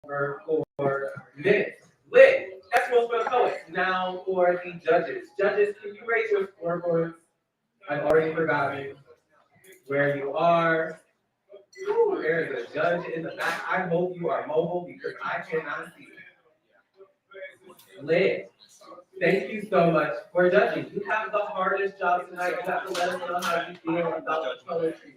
for minutes. Lit. That's most for the poets. Now for the judges. Judges, can you raise your scoreboards? I've already forgotten where you are. Ooh, there's a judge in the back. I hope you are mobile because I cannot see you. Lit. Thank you so much for judging. You have the hardest job tonight. You have to let us know how you feel about the poetry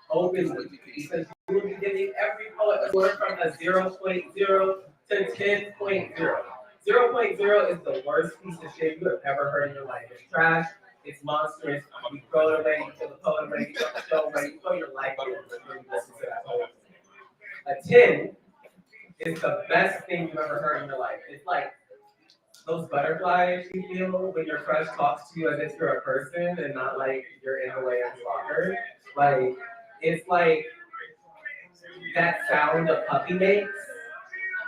openly, because you will be giving every poet a score from a 0.0 to 10.0. 0.0 is the worst piece of shit you have ever heard in your life. It's trash. It's monstrous. You throw it away. You throw the poet away. You throw the show away. You throw your life away when you listen to that poem. A 10 is the best thing you've ever heard in your life. It's like those butterflies you feel when your crush talks to you as if you're a person and not like you're in the way of soccer. Like, it's like that sound a puppy makes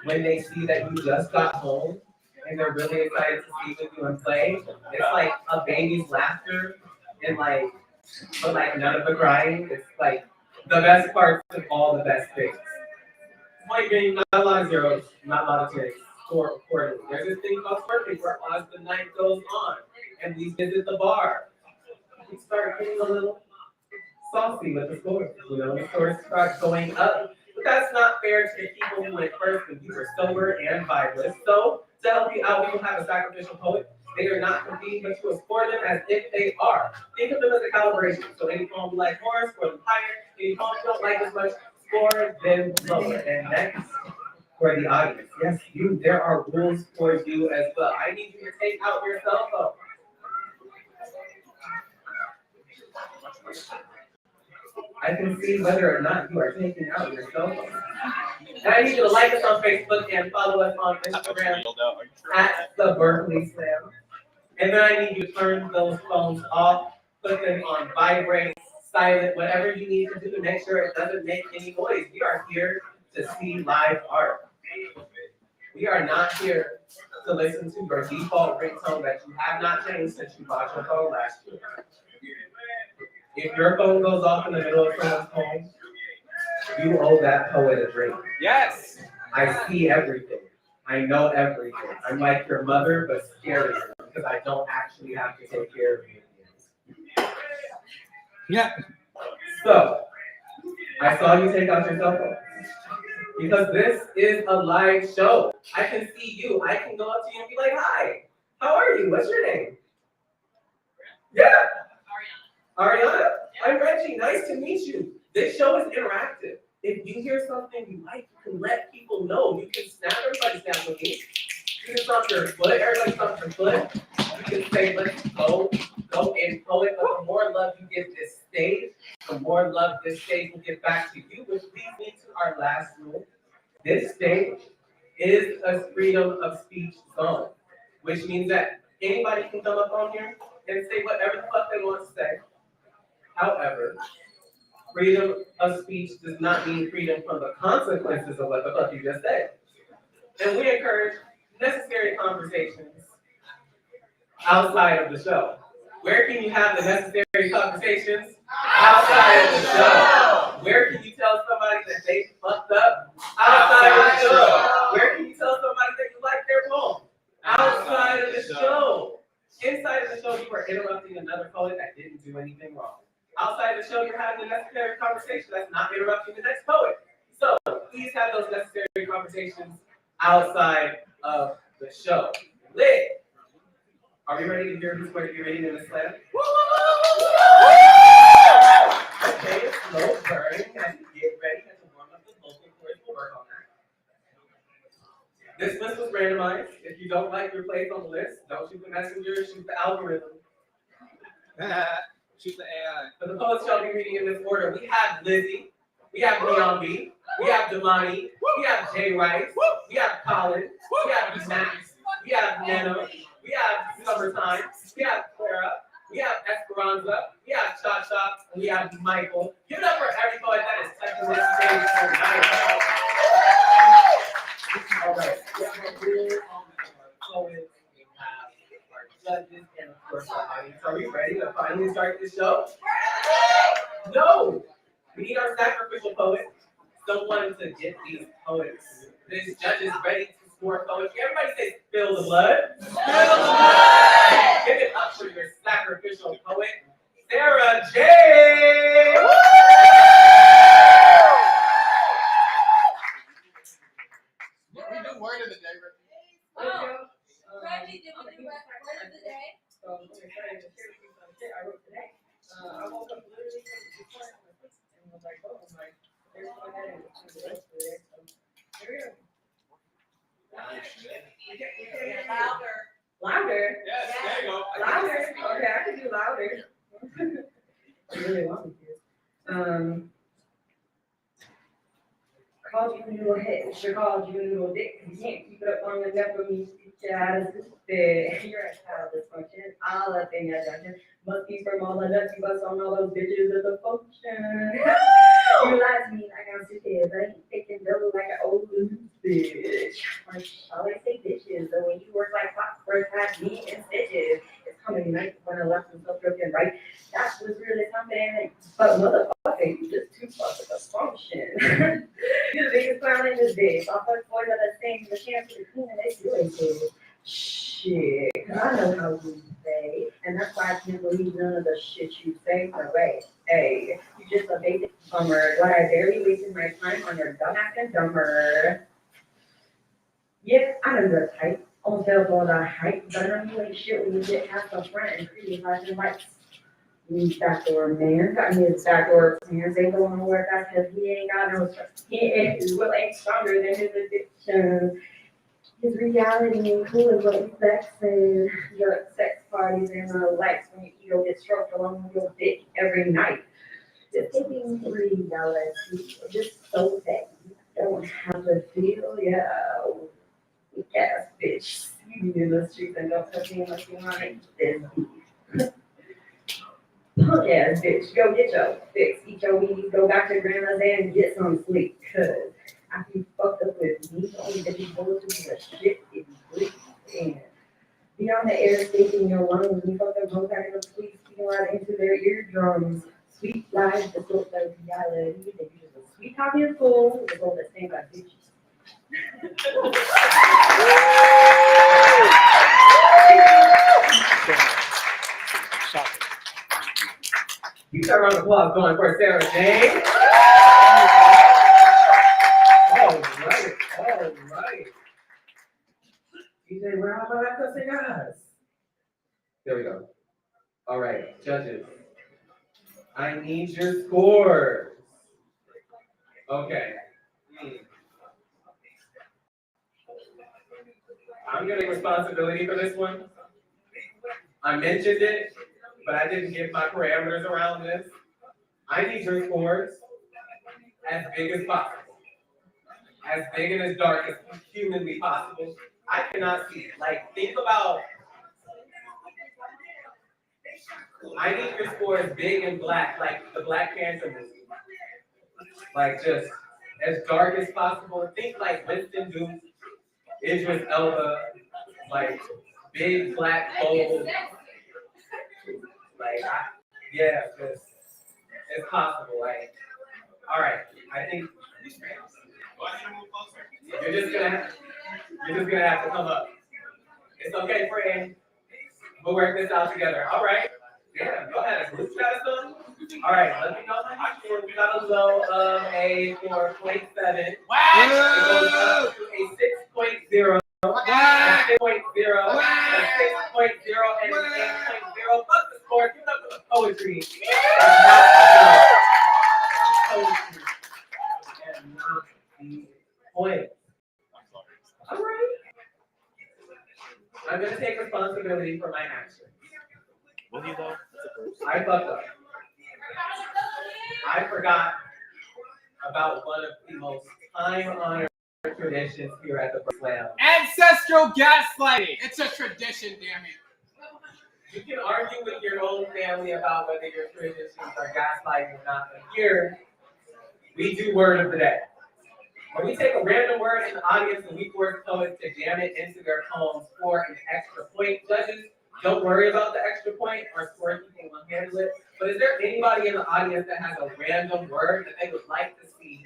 when they see that you just got home and they're really excited to see with you and play. It's like a baby's laughter and like, but like none of the crying. It's like the best parts of all the best things. Point being, not a lot of zeros, not a lot of tens. Accordingly. There's this thing called twerking where as the night goes on and we visit the bar, we start getting a little saucy with the scores. You know, the scores start going up. But that's not fair to the people who went first when you were sober and vibrant. So to help you out, we will have a sacrificial poet. They are not competing, but you score them as if they are. Think of them as a calibration. So any poem you like more, score them higher. Any poem you don't like as much, score them lower. And next, for the audience, yes, you, there are rules for you as well. I need you to take out your cell phone. I can see whether or not you are taking out your cell phone. And I need you to like us on Facebook and follow us on Instagram at the Berkeley Slam. And then I need you to turn those phones off, put them on vibrate, silent, whatever you need to do to make sure it doesn't make any noise. We are here to see live art. We are not here to listen to your default ringtone that you have not changed since you bought your phone last year. If your phone goes off in the middle of someone's home, you owe that poet a drink. Yes. I see everything. I know everything. I'm like your mother, but scarier because I don't actually have to take care of you. Yeah. So, I saw you take out your cell phone. Because this is a live show. I can see you. I can go up to you and be like, hi, how are you? What's your name? Yeah. Ariana. I'm Reggie. Nice to meet you. This show is interactive. If you hear something you like, you can let people know. You can snap, everybody snap with me. You can stomp your foot, everybody stomp your foot. You can say, let's go and poet. But the more love you give this stage, the more love this stage will give back to you, which leads me to our last rule. This stage is a freedom of speech zone, which means that anybody can come up on here and say whatever the fuck they want to say. However, freedom of speech does not mean freedom from the consequences of what the fuck you just said. And we encourage necessary conversations outside of the show. Where can you have the necessary conversations? Outside of the show. Where can you tell somebody that they fucked up? Outside of the show. Where can you tell somebody that you like their poem? Outside of the show. Inside of the show, you are interrupting another poet that didn't do anything wrong. Outside of the show, you're having a necessary conversation that's not interrupting the next poet. So please have those necessary conversations outside of the show. Lit. Are we ready to hear who's going to be reading in the slam? Okay, slow burn. As you get ready, as you warm up the vocal cords, we'll work on that. This list was randomized. If you don't like your place on the list, don't shoot the messenger, shoot the algorithm. Shoot the AI. For the poets shall be reading in this order. We have Lizzie, we have Leon B, we have Damani, we have Jay Rice, we have Colin, we have Max, we have Nano, we have Summertime, we have Clara, we have Esperanza, we have Tshaka, and we have Michael. Give it up for every poet that is touching this stage tonight. All right, we have a rule on our poets, we have our judges, and of course our audience. Are we ready to finally start this show? No! We need our sacrificial poet, someone to get these poets This judge is ready to score poetry. Everybody say, spill the blood. Spill the blood. Give it up for your sacrificial poet, Sarah J. We do word of the day, Ricky. Reggie, did we do word of the day? So I'm excited to share with you some shit I wrote today. I woke up literally this morning and was like, oh, I'm like, there's one that and the rest of it. So here we go. Louder. Louder? Yes, there you go. Louder? Okay, I can do louder. I really want to. Called you a little head, sure called you a little dick. You can't keep it up long enough for me to get you out of this bed. You're a child dysfunction, all up in your dungeon. Must be from all the nuts you bust on all those bitches of the function. You lied to me like I'm stupid, but I ain't taking double like an old loose bitch. I always say bitches, but when you work like clockwork, have me in stitches. It's coming night when I left myself broken, right? That was really something, but motherfucker, you just too fucked with the function. You're the biggest clown in this bitch. I'll fuck boys of the same, the chance for cleaning they do it. Shit, I know how you say, and that's why I can't believe none of the shit you say. No way. Hey, you just a basic bummer. But I barely wasted my time on your dumbass and dumber. Yeah, I know you're a type. Almost fell for the hype, but I know you ain't shit when you get past the front and criticize your rights. These backdoor man got me his backdoor plans. Ain't going nowhere fast because he ain't got no trust. His will ain't stronger than his addiction. His reality ain't cool is what he's vexing. Your sex parties and the likes when your ego gets stroked along with your dick every night. Just taking $3, just so that you don't have to feel, weak ass bitch. You be in the streets and don't touch me unless you want it. This beef. Punk ass bitch, go get your fix, eat your weed, go back to grandma's and get some sleep. Cause after you fucked up with me, only that you go through the shit if you breathe. And be on the air, sticking your lungs, and you fuck up both out of the sweet, speaking right into their eardrums. Sweet lies, the sort of reality, that you're just a sweet talking fool, the goal that's named by bitches. Keep that round of applause going for Sarah J. All right. DJ, where are my cussing guys? There we go. All right, judges. I need your scores. Okay. I'm getting responsibility for this one. I mentioned it, but I didn't give my parameters around this. I need your scores as big as possible. As big and as dark as humanly possible. I cannot see it. Like, think about, I need your scores big and black, like the Black Panther movie. Like, just as dark as possible. Think like Winston Duke, Idris Elba, like big black bold. Like, just as possible. Like, all right, I think you're just gonna have to come up. It's okay, friend. We'll work this out together. All right. Yeah, go ahead. A group chat or something? All right, let me know how you score. We got a low of a 4.7. Wow! It goes up to a 6.0. Wow! A 6.0. A 6.0 and an 8.0. Fuck the score. Give it up for the poetry. Poetry. And not the point. All right. I'm going to take responsibility for my actions. Will you though? I fucked up. I forgot about one of the most time-honored traditions here at the Slam. Ancestral gaslighting. It's a tradition, damn it. You can argue with your own family about whether your traditions are gaslighting or not, but here, we do word of the day. When we take a random word in the audience and we force poets to jam it into their poems for an extra point, judges, don't worry about the extra point. Our score people will handle it. But is there anybody in the audience that has a random word that they would like to see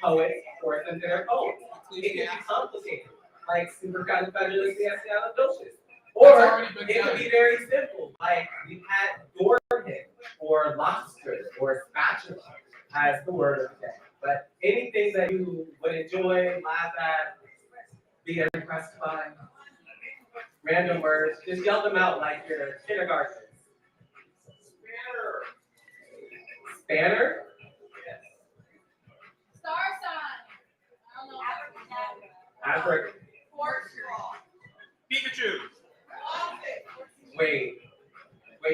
poets force into their poems. It can be complicated, like supercalifragilisticexpialidocious. Or it could be very simple, like we had door hit or lobster or spatula as the word of the day. But anything that you would enjoy, laugh at, be impressed by, random words, just yell them out like you're kindergarten. Spanner? Yes. Star sign. I don't know. Africa. Pikachu. Wait,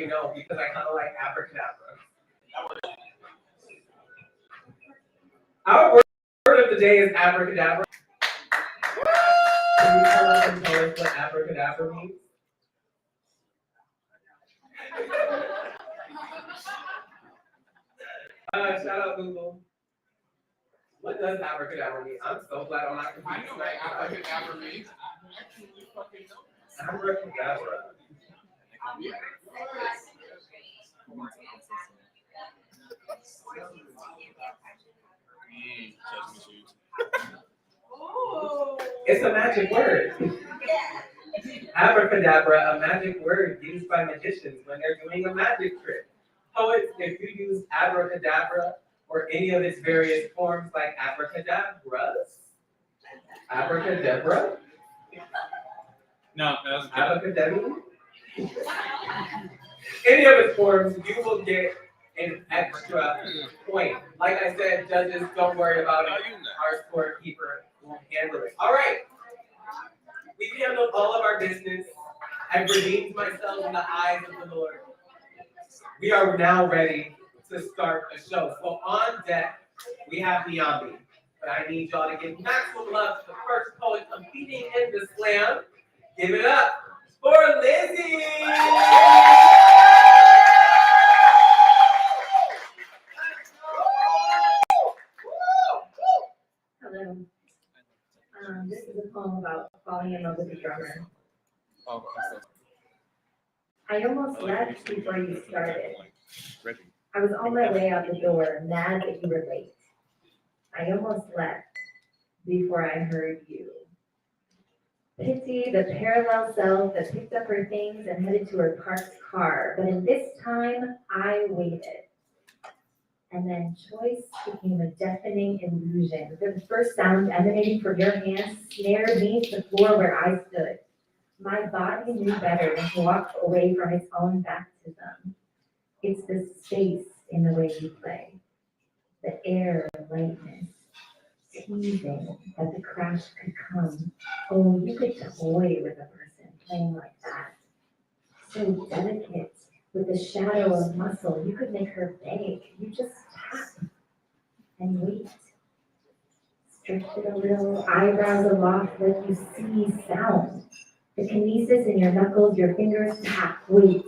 no, because I kind of like abracadabra. Our word of the day is abracadabra. Can you tell us what abracadabra means? Shout out Google. What does abracadabra mean? I'm so glad I'm not I confused. know what abracadabra means. I actually fucking know. Abracadabra. It's a magic word. Abracadabra, a magic word used by magicians when they're doing a magic trick. Poets, if you use abracadabra or any of its various forms like abracadabra, No, that was abracadabra, any of its forms, you will get an extra point. Like I said, judges, don't worry about it. Our scorekeeper will handle it. All right. We've handled all of our business. I've redeemed myself in the eyes of the Lord. We are now ready to start the show. So on deck, we have Beyond Me. But I need y'all to give maximum love to the first poet competing in the slam. Give it up for Lizzie! Hello. This is a poem about falling in love with a drummer. Oh, I almost left before you started. Reggie. I was on my way out the door, mad that you were late. I almost left before I heard you. Pity the parallel self that picked up her things and headed to her parked car. But in this time, I waited. And then choice became a deafening illusion. The first sound emanating from your hands snared me to the floor where I stood. My body knew better than to walk away from its own baptism. It's the space in the way you play, the air of lightness, teasing that the crash could come. Oh, you could toy with a person playing like that. So delicate, with the shadow of muscle, you could make her beg. You just tap and wait. Stretch it a little, eyebrows aloft like you see sound. The kinesis in your knuckles, your fingers tap, wait.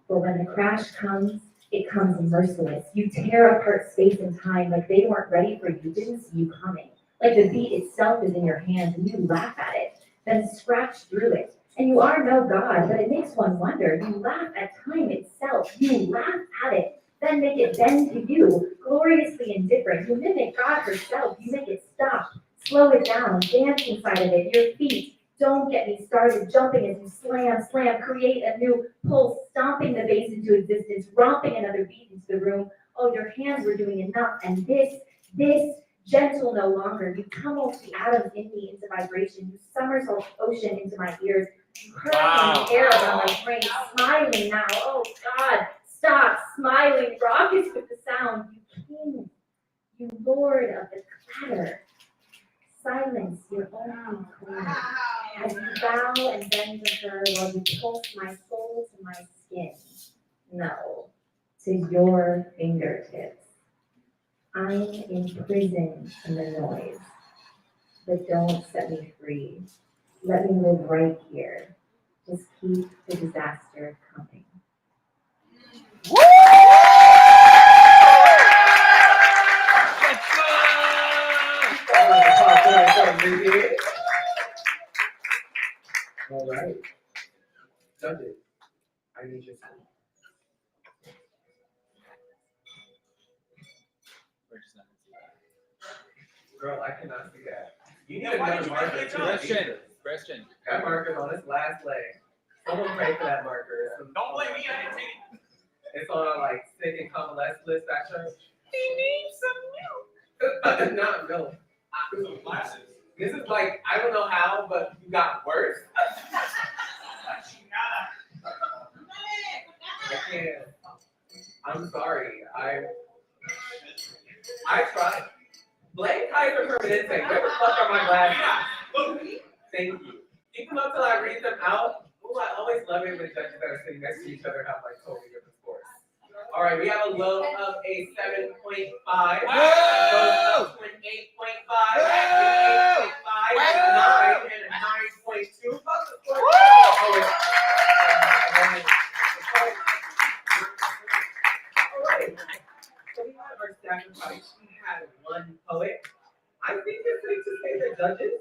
But when the crash comes, it comes merciless. You tear apart space and time like they weren't ready for you, didn't see you coming. Like the beat itself is in your hands and you laugh at it, then scratch through it. And you are no God, but it makes one wonder. You laugh at time itself. You laugh at it, then make it bend to you, gloriously indifferent. You mimic God herself. You make it stop, slow it down, dance inside of it. Your feet, don't get me started, jumping as you slam, slam, create a new pulse, stomping the bass into existence, romping another beat into the room. Oh, your hands were doing enough, and this, gentle no longer. You tumult the atoms in me into vibration. You somersault ocean into my ears. You hurl the air around my brain, smiling now. Oh God, stop smiling, raucous with the sound. You king, you lord of the clatter. Silence your own corner. As you bow and bend to her while you pulse my soul to my skin. No, to your fingertips. I'm imprisoned in the noise, but don't set me free. Let me live right here. Just keep the disaster coming. All right. Judges, I need your time. Girl, I cannot see that. You need another marker. Question. That marker's on its last leg. Someone pray for that marker. Don't blame me, I didn't take it. It's on our like sick and convalescent list at church. He needs some milk. Not milk. Some glasses. This is like, I don't know how, but you got worse. I can't. I'm sorry. I tried. Blame Kaiser Permanente. Where the fuck are my glasses? Thank you. Keep them up till I read them out. Ooh, I always love it when judges that are sitting next to each other have like totally different scores. All right, we have a low of a 7.5. Low of an 8.5. 8.5. 9 and a 9.2. Alright, so we had our sacrifice. We had one poet. I think it's safe to say that judges,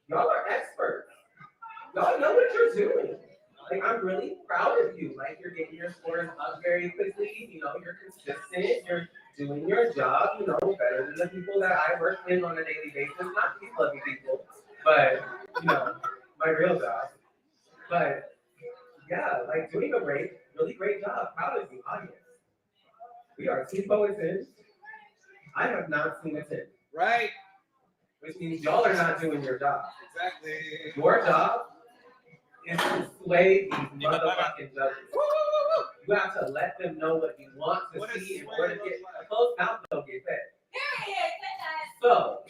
y'all are experts. Y'all know what you're doing. Like, I'm really proud of you. Like, you're getting your scores up very quickly. You know, you're consistent. You're doing your job, you know, better than the people that I work with on a daily basis. Not these lovely people, but, you know, my real job. But, yeah, like, doing a really great job. Proud of you, audience. We are 2 poets in. I have not seen a 10. Right. Which means y'all are not doing your job. Exactly. Your job is to sway these motherfucking judges. You have to let them know what you want to see in order to get a closed mouth don't get fed. So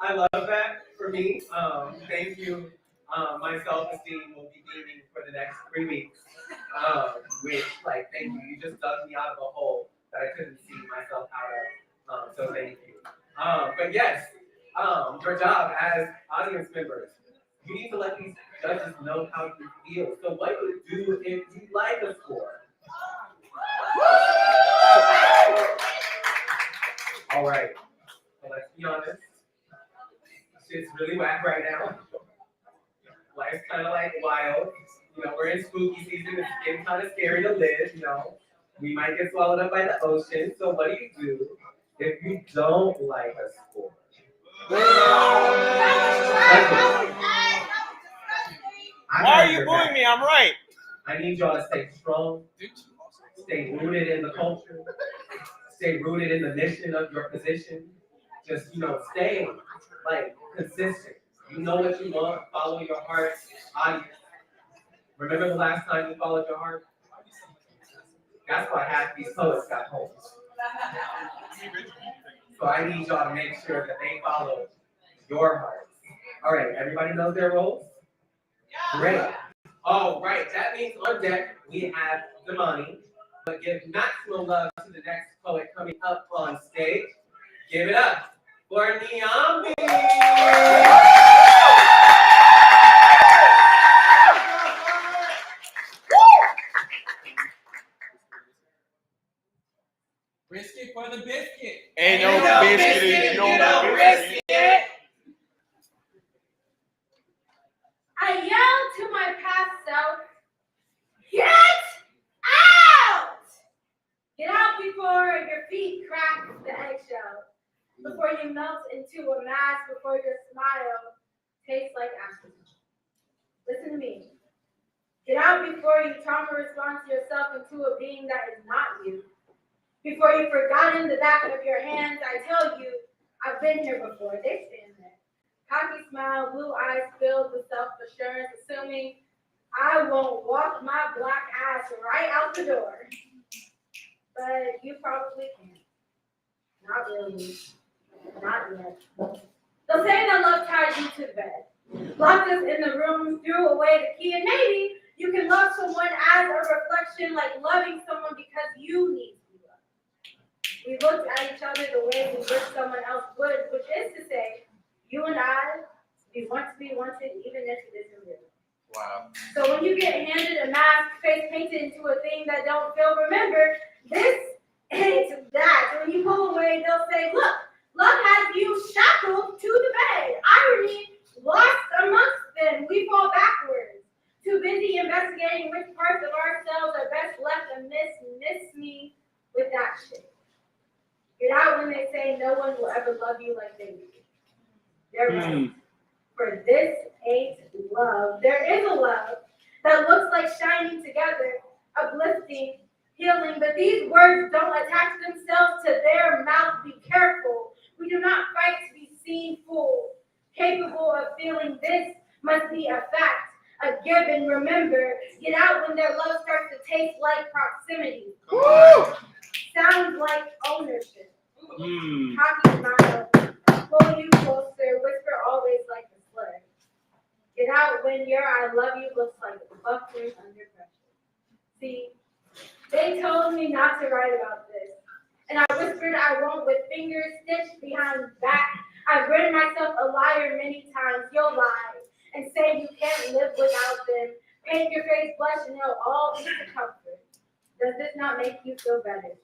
I love that for me. Thank you. My self-esteem will be beaming for the next 3 weeks. Which, like, thank you. You just dug me out of a hole that I couldn't see myself out of. So thank you. But yes, your job as audience members, you need to let these judges know how you feel. So what you do if you like a score. All right. So let's be honest. Shit's really whack right now. Life's kind of like wild. You know, we're in spooky season. It's getting kind of scary to live, you know. We might get swallowed up by the ocean. So what do if you don't like a score? Why are you booing me? I'm right. I need y'all to stay strong. Stay rooted in the culture. Stay rooted in the mission of your position. Just, you know, stay, like, consistent. You know what you want. Follow your heart. Audience. Remember the last time you followed your heart? That's why half these poets got homes. So I need y'all to make sure that they follow your hearts. All right, everybody knows their roles? Great. All right, that means on deck we have Damani. But give maximum love to the next poet coming up on stage. Give it up for Niambi. Risk it for the biscuit. Ain't no biscuit if you don't risk it. I yelled to my past self, get out! Get out before your feet crack the eggshell, before you melt into a mass, before your smile tastes like ashes. Listen to me. Get out before you trauma respond to yourself into a being that is not you. Before you've forgotten the back of your hands, I tell you, I've been here before. They stand there. Cocky smile, blue eyes filled with self-assurance, assuming I won't walk my black ass right out the door. But you probably can't. Not really. Not yet. They'll say that love tied you to the bed. Locked us in the room, threw away the key, and maybe you can love someone as a reflection, like loving someone because you need to be loved. We looked at each other the way we wish someone else would, which is to say, you and I, we want to be wanted even if it isn't real. Wow. So when you get handed a mask, face painted into a thing that don't feel, remember, this ain't that. So when you pull away, they'll say, look, love has you shackled to the bed. Irony, lost amongst them, we fall backwards. Too busy investigating which parts of ourselves are best left amiss. Miss me with that shit. you like they do. They're right. For this ain't love. There is a love that looks like shining together, uplifting, healing, but these words don't attach themselves to their mouth. Be careful. We do not fight to be seen full, capable of feeling. This must be a fact, a given. Remember, get out when their love starts to taste like proximity. Woo! Sounds like ownership. Hockey smile, pull you closer, whisper always like a slur. Get out when your I love you looks like buffers under pressure. See, they told me not to write about this. And I whispered I won't with fingers stitched behind back. I've written myself a liar many times. You'll lie and say you can't live without them. Paint your face blush and they'll all be to comfort. Does this not make you feel better?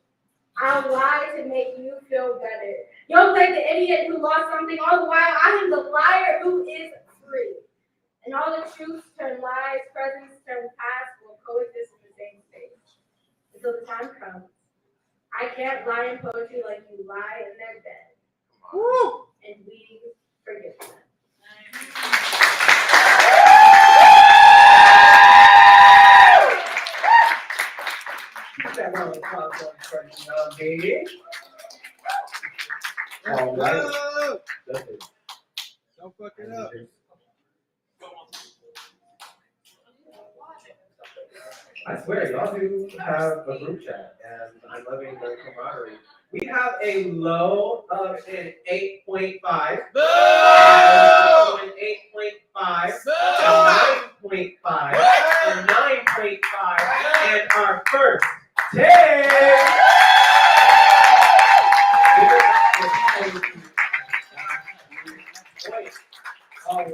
I'll lie to make you feel better. You'll play the idiot who lost something all the while. I am the liar who is free. And all the truths turn lies, presence turn past, will coexist in the same space. Until the time comes. I can't lie in poetry like you lie in their bed. Woo! And we forgive them. That round of applause for Young. All right. Don't fuck it up. I swear, y'all do have a group chat, and I'm loving the camaraderie. We have a low of an 8.5. Boo! An 8.5. A 9.5. A 9.5. And our first 10. All right.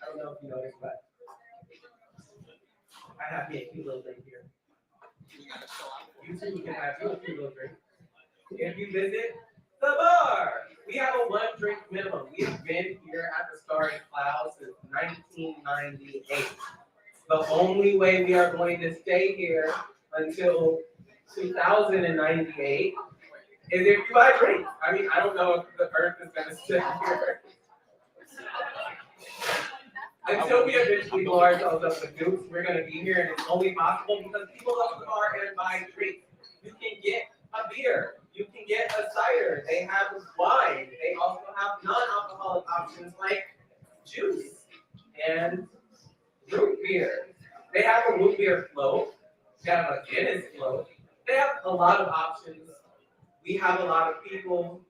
I don't know if you noticed, but I have me a cute little thing here. You too can have you a cute little drink. If you visit the bar, we have a 1 drink minimum. We have been here at the Starring PLOUGH since 1998. The only way we are going to stay here until 2098 is if you buy drinks. I mean, I don't know if the earth is going to stay here. Until we eventually blow ourselves up with dukes, we're going to be here, and it's only possible because people go to the bar and buy drinks. You can get a beer. You can get a cider. They have wine. They also have non-alcoholic options like juice and root beer. They have a root beer float. They have a Guinness float. They have a lot of options. We have a lot of people.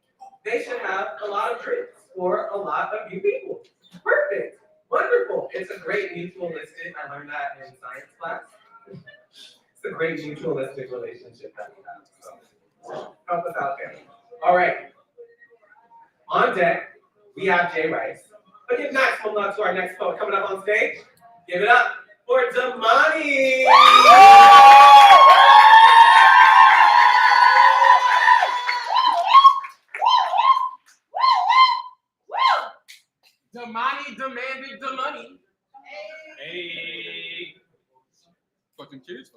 They should have a lot of drinks for a lot of you people. Perfect. Wonderful. It's a great mutualistic. I learned that in science class. It's a great mutualistic relationship that we have. So help us out there. All right. On deck, we have Jay Rice. But give maximum love to our next poet coming up on stage. Give it up for Damani. Damani demanded the money. Hey. Fucking cheers.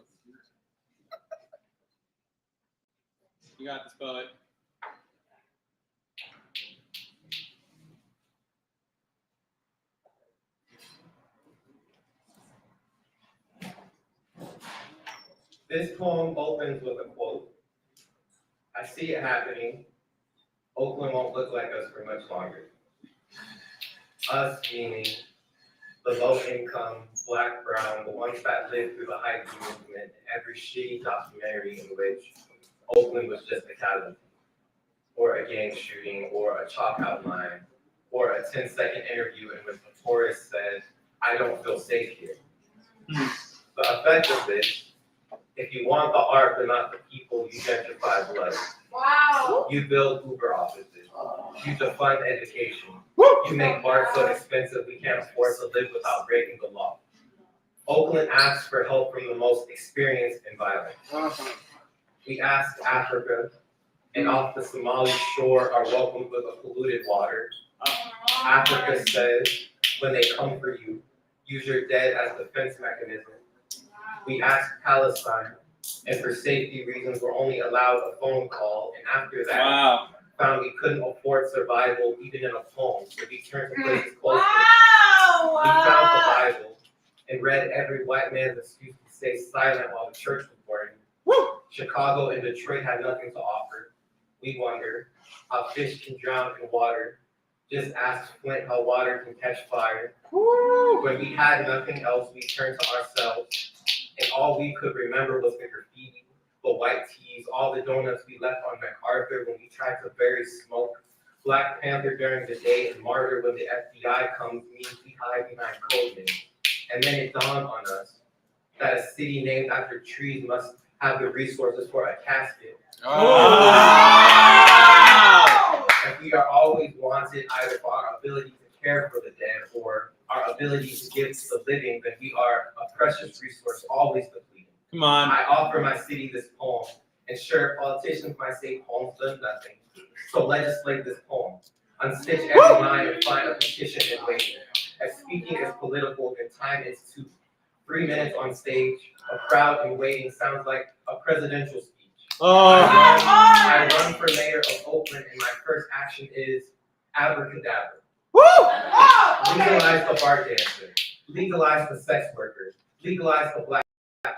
You got this, bud. This poem opens with a quote. I see it happening. Oakland won't look like us for much longer. Us meaning the low income, black, brown, the ones that lived through the hype movement, every shitty documentary in which Oakland was just a catalyst, or a gang shooting, or a chalk outline, or a 10-second interview in which the tourist said, I don't feel safe here. The effect of this, if you want the art but not the people, you gentrify blood. Wow. You build Uber offices. You defund education. You make art so expensive we can't afford to live without breaking the law. Oakland asks for help from the most experienced in violence. We ask Africa, and off the Somali shore are welcomed with a polluted water. Africa says, when they come for you, use your dead as defense mechanism. We ask Palestine, And for safety reasons, were only allowed a phone call. And after that, Wow. found we couldn't afford survival even in a home. So we turned to places closer. Wow! We found the Bible and read every white man's excuse to stay silent while the church was burning. Chicago and Detroit had nothing to offer. We wonder how fish can drown in water. Just ask Flint how water can catch fire. When we had nothing else, we turned to ourselves, and all we could remember was the graffiti, the white tees, all the donuts we left on MacArthur when we tried to bury smoke. Black Panther during the day and martyr when the FBI comes means we hide behind code names. And then it dawned on us that a city named after trees must have the resources for a casket. And we are always wanted either for our ability to care for the dead or our ability to give to the living, then we are a precious resource always depleted. Come on. I offer my city this poem, and sure, politicians might say poems done nothing. So legislate this poem. Unstitch every line and find a petition and wait. As speaking is political, then time is too. 3 minutes on stage, a crowd in waiting sounds like a presidential speech. I run for mayor of Oakland, and my first action is abracadabra. Legalize the bar dancer. Legalize the sex worker. Legalize the black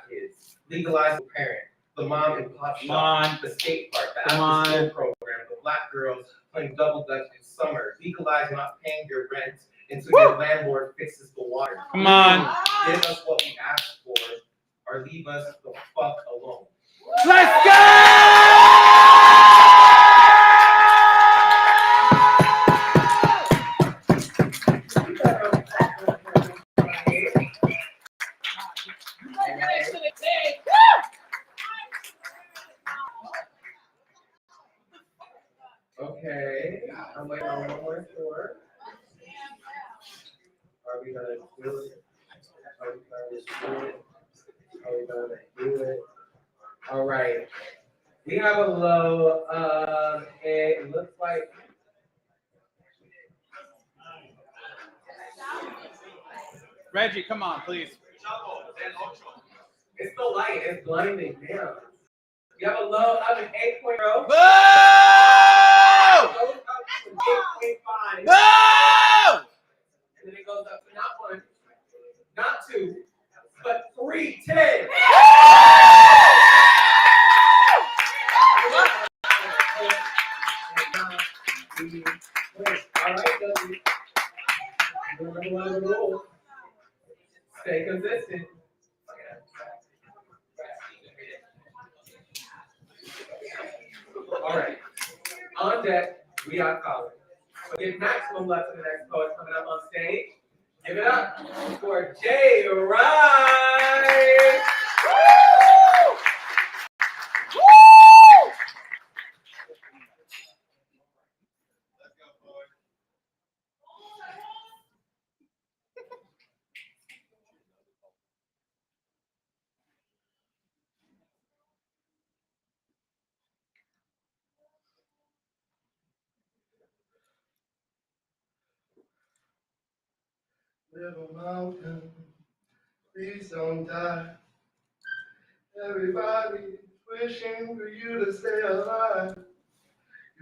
kids. Legalize the parent. The mom and pop shop. The skate park. The after-school program. The black girls playing double dutch in summer. Legalize not paying your rent until your landlord fixes the water. Come on. Give us what we asked for, or leave us the fuck alone. Let's go! Okay, I'm waiting on one more score. Are we gonna do it? Are we gonna do it? Are we gonna do it? All right. We have a low of it looks like Reggie, come on, please. it's the light, it's blinding, damn. We have a low of an 8.0. Boo! Goes up to 8.5. Boo! And then it goes up to not 1, not 2, but 310. All right, W. Remember one of the rules. Stay consistent. All right. On deck, we got college. So give maximum love to the next poet coming up on stage. Give it up for Jay Wright. Woo! Woo! Little mountain, please don't die. Everybody wishing for you to stay alive.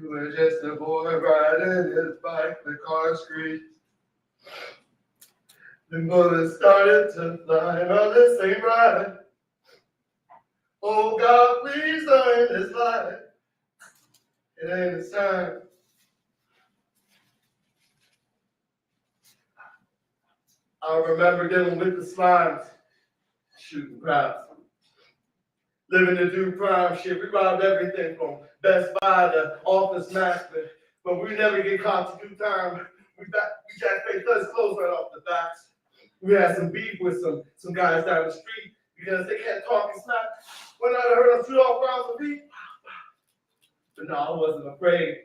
You were just a boy riding his bike, the car screeched. The bullets started to fly on the same ride. Oh God, please don't end this life. It ain't his time. I remember dealing with the slimes, shooting crowds, living to do crime shit. We robbed everything from Best Buy to Office Max, but we never get caught to do time. We jacked fake us clothes right off the backs. We had some beef with some guys down the street because they kept talking smack. When I heard them shoot off rounds of beef, but no, I wasn't afraid.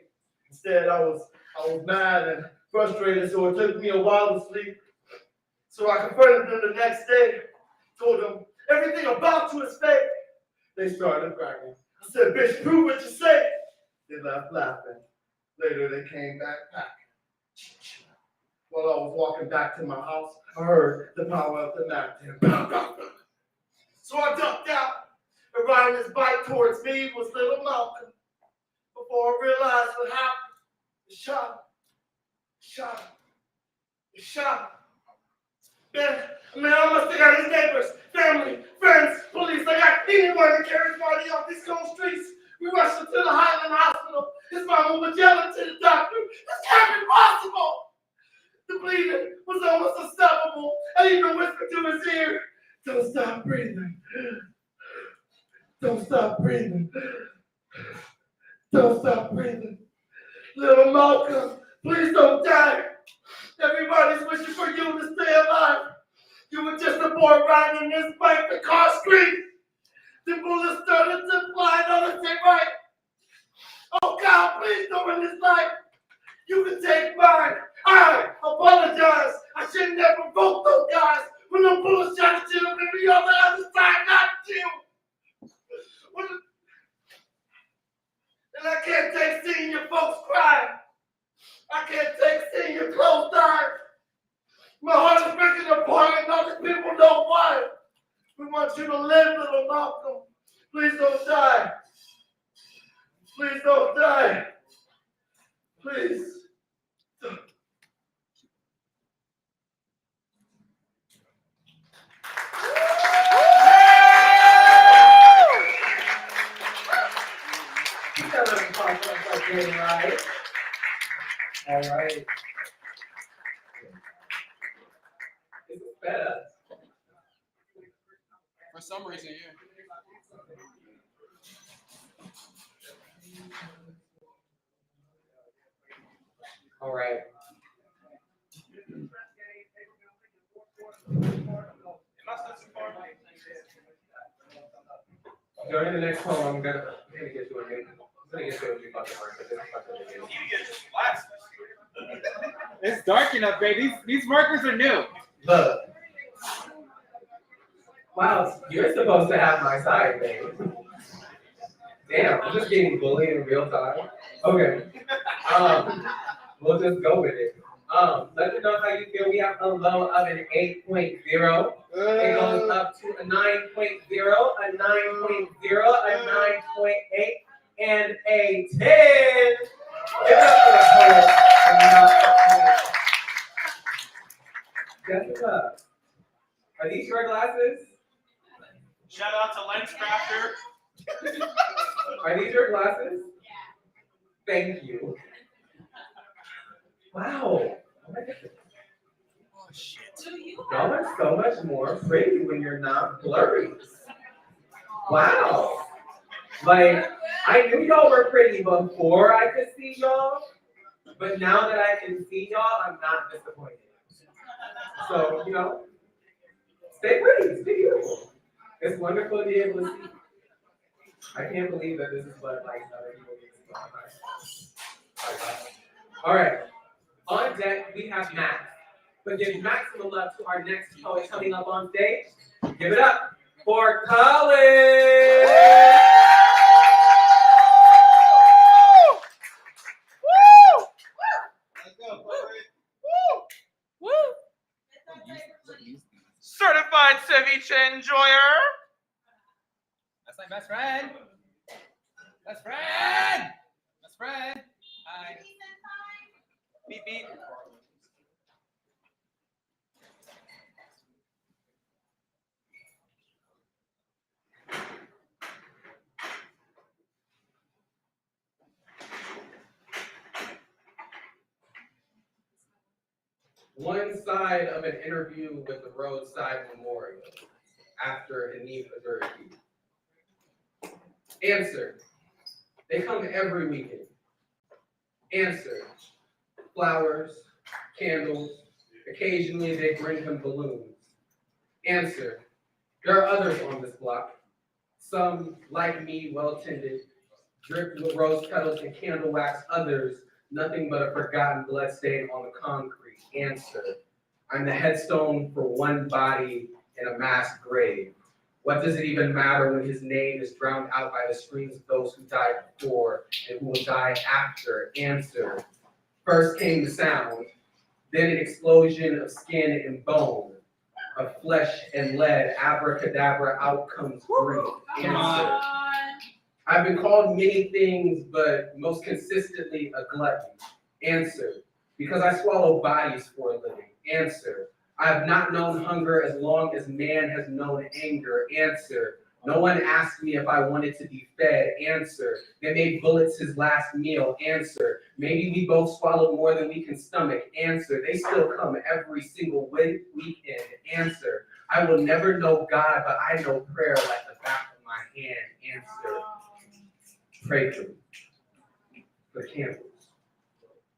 Instead, I was mad and frustrated, so it took me a while to sleep. So I confronted them the next day, told them everything about you is fake. They started cracking. I said, bitch, prove what you say. They left laughing. Later, they came back packing. While I was walking back to my house, I heard the power of the Mac. So I ducked out. and riding his bike towards me was little Malcolm. Before I realized what happened, the shot. Man, I must have got his neighbors, family, friends, police. I got anyone that carries body off these cold streets. We rushed him to the Highland Hospital. His mama was yelling to the doctor, "This can't be possible!" The bleeding was almost unstoppable. I even whispered to his ear, "Don't stop breathing. Don't stop breathing. Don't stop breathing. Little Malcolm, please don't die. Everybody's wishing for you to stay alive. You were just a boy riding this bike, the car screamed. The bullets started to fly on the same right. Oh God, please don't end his life. You can take mine. I apologize. I shouldn't have provoked those guys when the bullets shot at you and me on the other side, not you. And I can't take seeing your folks cry. I can't take seeing your close die. My heart is breaking apart and other people know why. We want you to live, little Malcolm. Please don't die. Please don't die. Please. All right. This is better. For some reason, yeah. All right. During the next poem, I'm gonna get to a new. I'm gonna get to a new fucking word, but this is fucking new. It's dark enough, baby. These markers are new. Look. Wow, you're supposed to have my side, baby. Damn, I'm just getting bullied in real time. Okay. We'll just go with it. Let me know how you feel. We have a low of an 8.0. It goes up to a 9.0, a 9.0, a 9.8, and a 10. Give it up for the poet and not the poet. Jessica, are these your glasses? Shout out to LensCrafter. Are these your glasses? Thank you. Wow. Oh shit. Y'all are so much more pretty when you're not blurry. Wow. Like, I knew y'all were pretty before I could see y'all, but now that I can see y'all, I'm not disappointed. So, you know, stay pretty, stay beautiful. It's wonderful to be able to see. I can't believe that this is what like other people get to see. All right. On deck, we have Max. But give maximum love to our next poet coming up on stage. Give it up for Colin! Certified ceviche enjoyer. That's my best friend. Best friend. Best friend. Hi. Beep beep. One side of an interview with the roadside memorial after Hanif Adurki. Answer. They come every weekend. Answer. Flowers, candles. Occasionally they bring him balloons. Answer. There are others on this block. Some, like me, well-tended, dripped with rose petals and candle wax. Others, nothing but a forgotten blood stain on the concrete. Answer. I'm the headstone for one body in a mass grave. What does it even matter when his name is drowned out by the screams of those who died before and who will die after? Answer. First came the sound, then an explosion of skin and bone. of flesh and lead, abracadabra, out comes green. Answer. I've been called many things, but most consistently a glutton. Answer. Because I swallow bodies for a living. Answer. I have not known hunger as long as man has known anger. Answer. No one asked me if I wanted to be fed. Answer. They made bullets his last meal. Answer. Maybe we both swallowed more than we can stomach. Answer. They still come every single weekend. Answer. I will never know God, but I know prayer like the back of my hand. Answer. Pray for me. For the Campbells.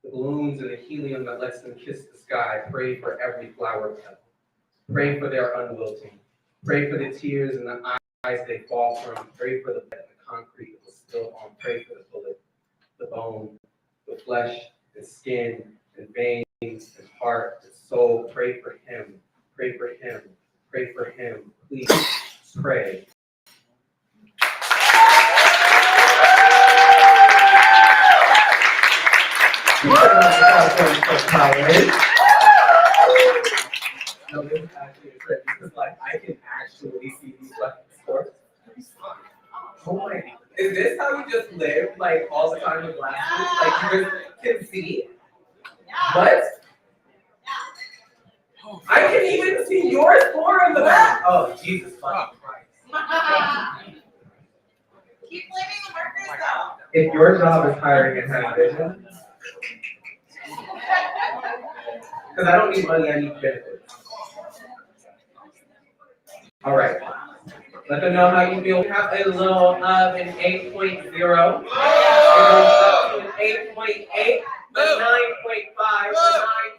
The balloons and the helium that lets them kiss the sky. Pray for every flower petal. Pray for their unwilting. Pray for the tears and the eyes they fall from. Pray for the concrete that was still on. Pray for the bullet, the bone, the flesh, the skin, and veins, and heart, and soul. Pray for him. Pray for him. Pray for him. Please pray. No, this is actually a trick because, like, I can actually see these fucking scores. Oh my! Is this how you just live, like, all the time with glasses? Like, you just can see? What? I can even see your score in the back. Oh, Jesus fucking Christ! Keep blaming the markers though. If your job is hiring and having vision, because I don't need money, I need benefits. All right. Let them know how you feel. We have a low of an 8.0. It goes up to an 8.8, a 9.5, a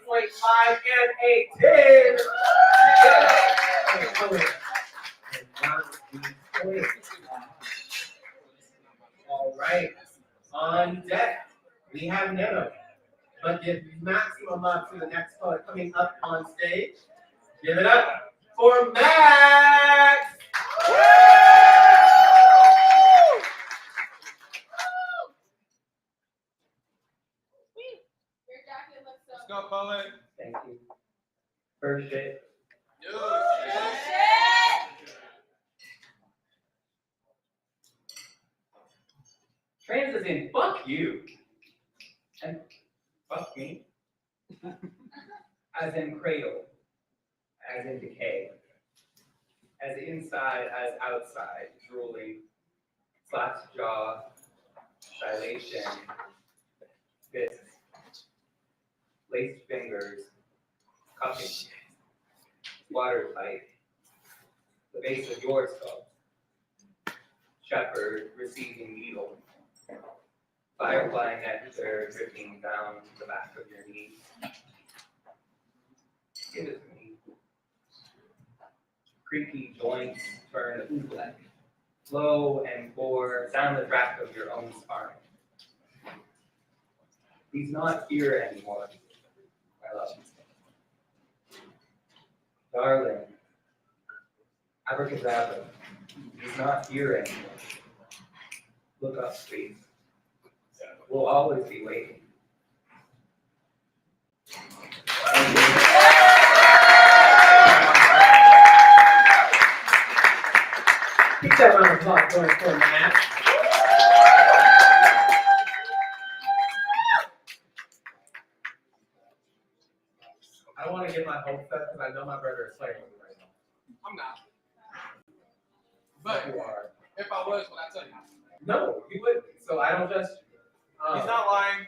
9.5, and a 10. All right. On deck, we have Nano. But give maximum up to the next poet coming up on stage. Give it up for Max! Your jacket looks so Let's go, poet. Thank you. First shit. Trans is in fuck you. And fuck me. As in cradle. As in decay. As inside as outside. Drooling. Slapped jaw. Dilation. Fist. Laced fingers. Cupping. Water pipe. The base of your skull. Shepherd receiving needle. Firefly nectar dripping down the back of your knees. Give it to me. Creaky joints turn oobleck. Flow and pour down the track of your own spine. He's not here anymore. I love you. Darling. Abracadabra. He's not here anymore. Look up, please. We'll always be waiting. Keep that round of applause going for Matt. I don't want to get my hopes up because I know my brother is playing with me right now. I'm not. But But you are. if I was, would I tell you? No, you wouldn't. So I don't trust you. He's not lying.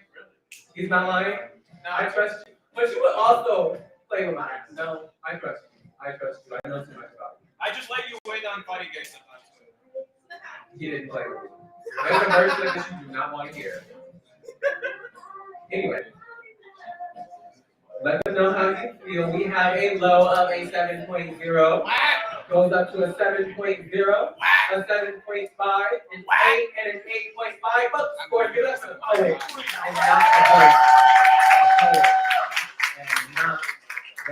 He's not lying. No, I trust you. But you would also play with my ass. No, I trust you. I trust you. I know too much about you. I just let you win on fighting games sometimes. He didn't play with me. There's a version of this you do not want to hear. Anyway. Let them know how you feel. We have a low of a 7.0. Goes up to a 7.0, a 7.5, an 8, and an 8.5. But score, give us a poet, and not the point. A poet, and not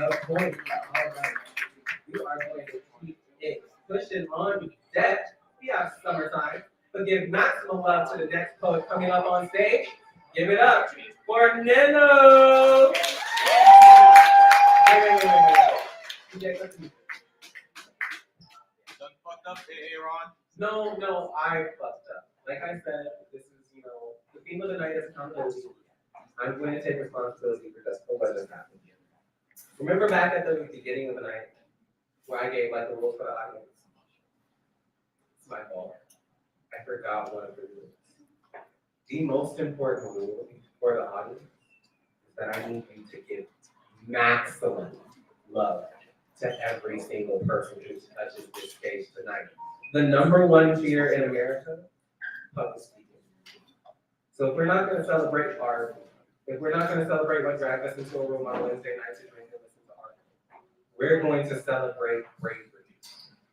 the point. All right. You are going to keep it pushing on deck. We have summertime. But give maximum love to the next poet coming up on stage. Give it up for Nino. Wait. DJ, listen. up, Aaron? No, I fucked up. Like I said, this is, the theme of the night is accountability. I'm going to take responsibility for what just happened. Remember back at the beginning of the night where I gave like the rules for the audience? It's my fault. I forgot one of the rules. The most important rule for the audience is that I need you to give maximum love to every single person who touches this stage tonight. The number one fear in America, public speaking. So if we're not going to celebrate art, if we're not going to celebrate what dragged us into a room on Wednesday night to drink and listen to art, we're going to celebrate bravery.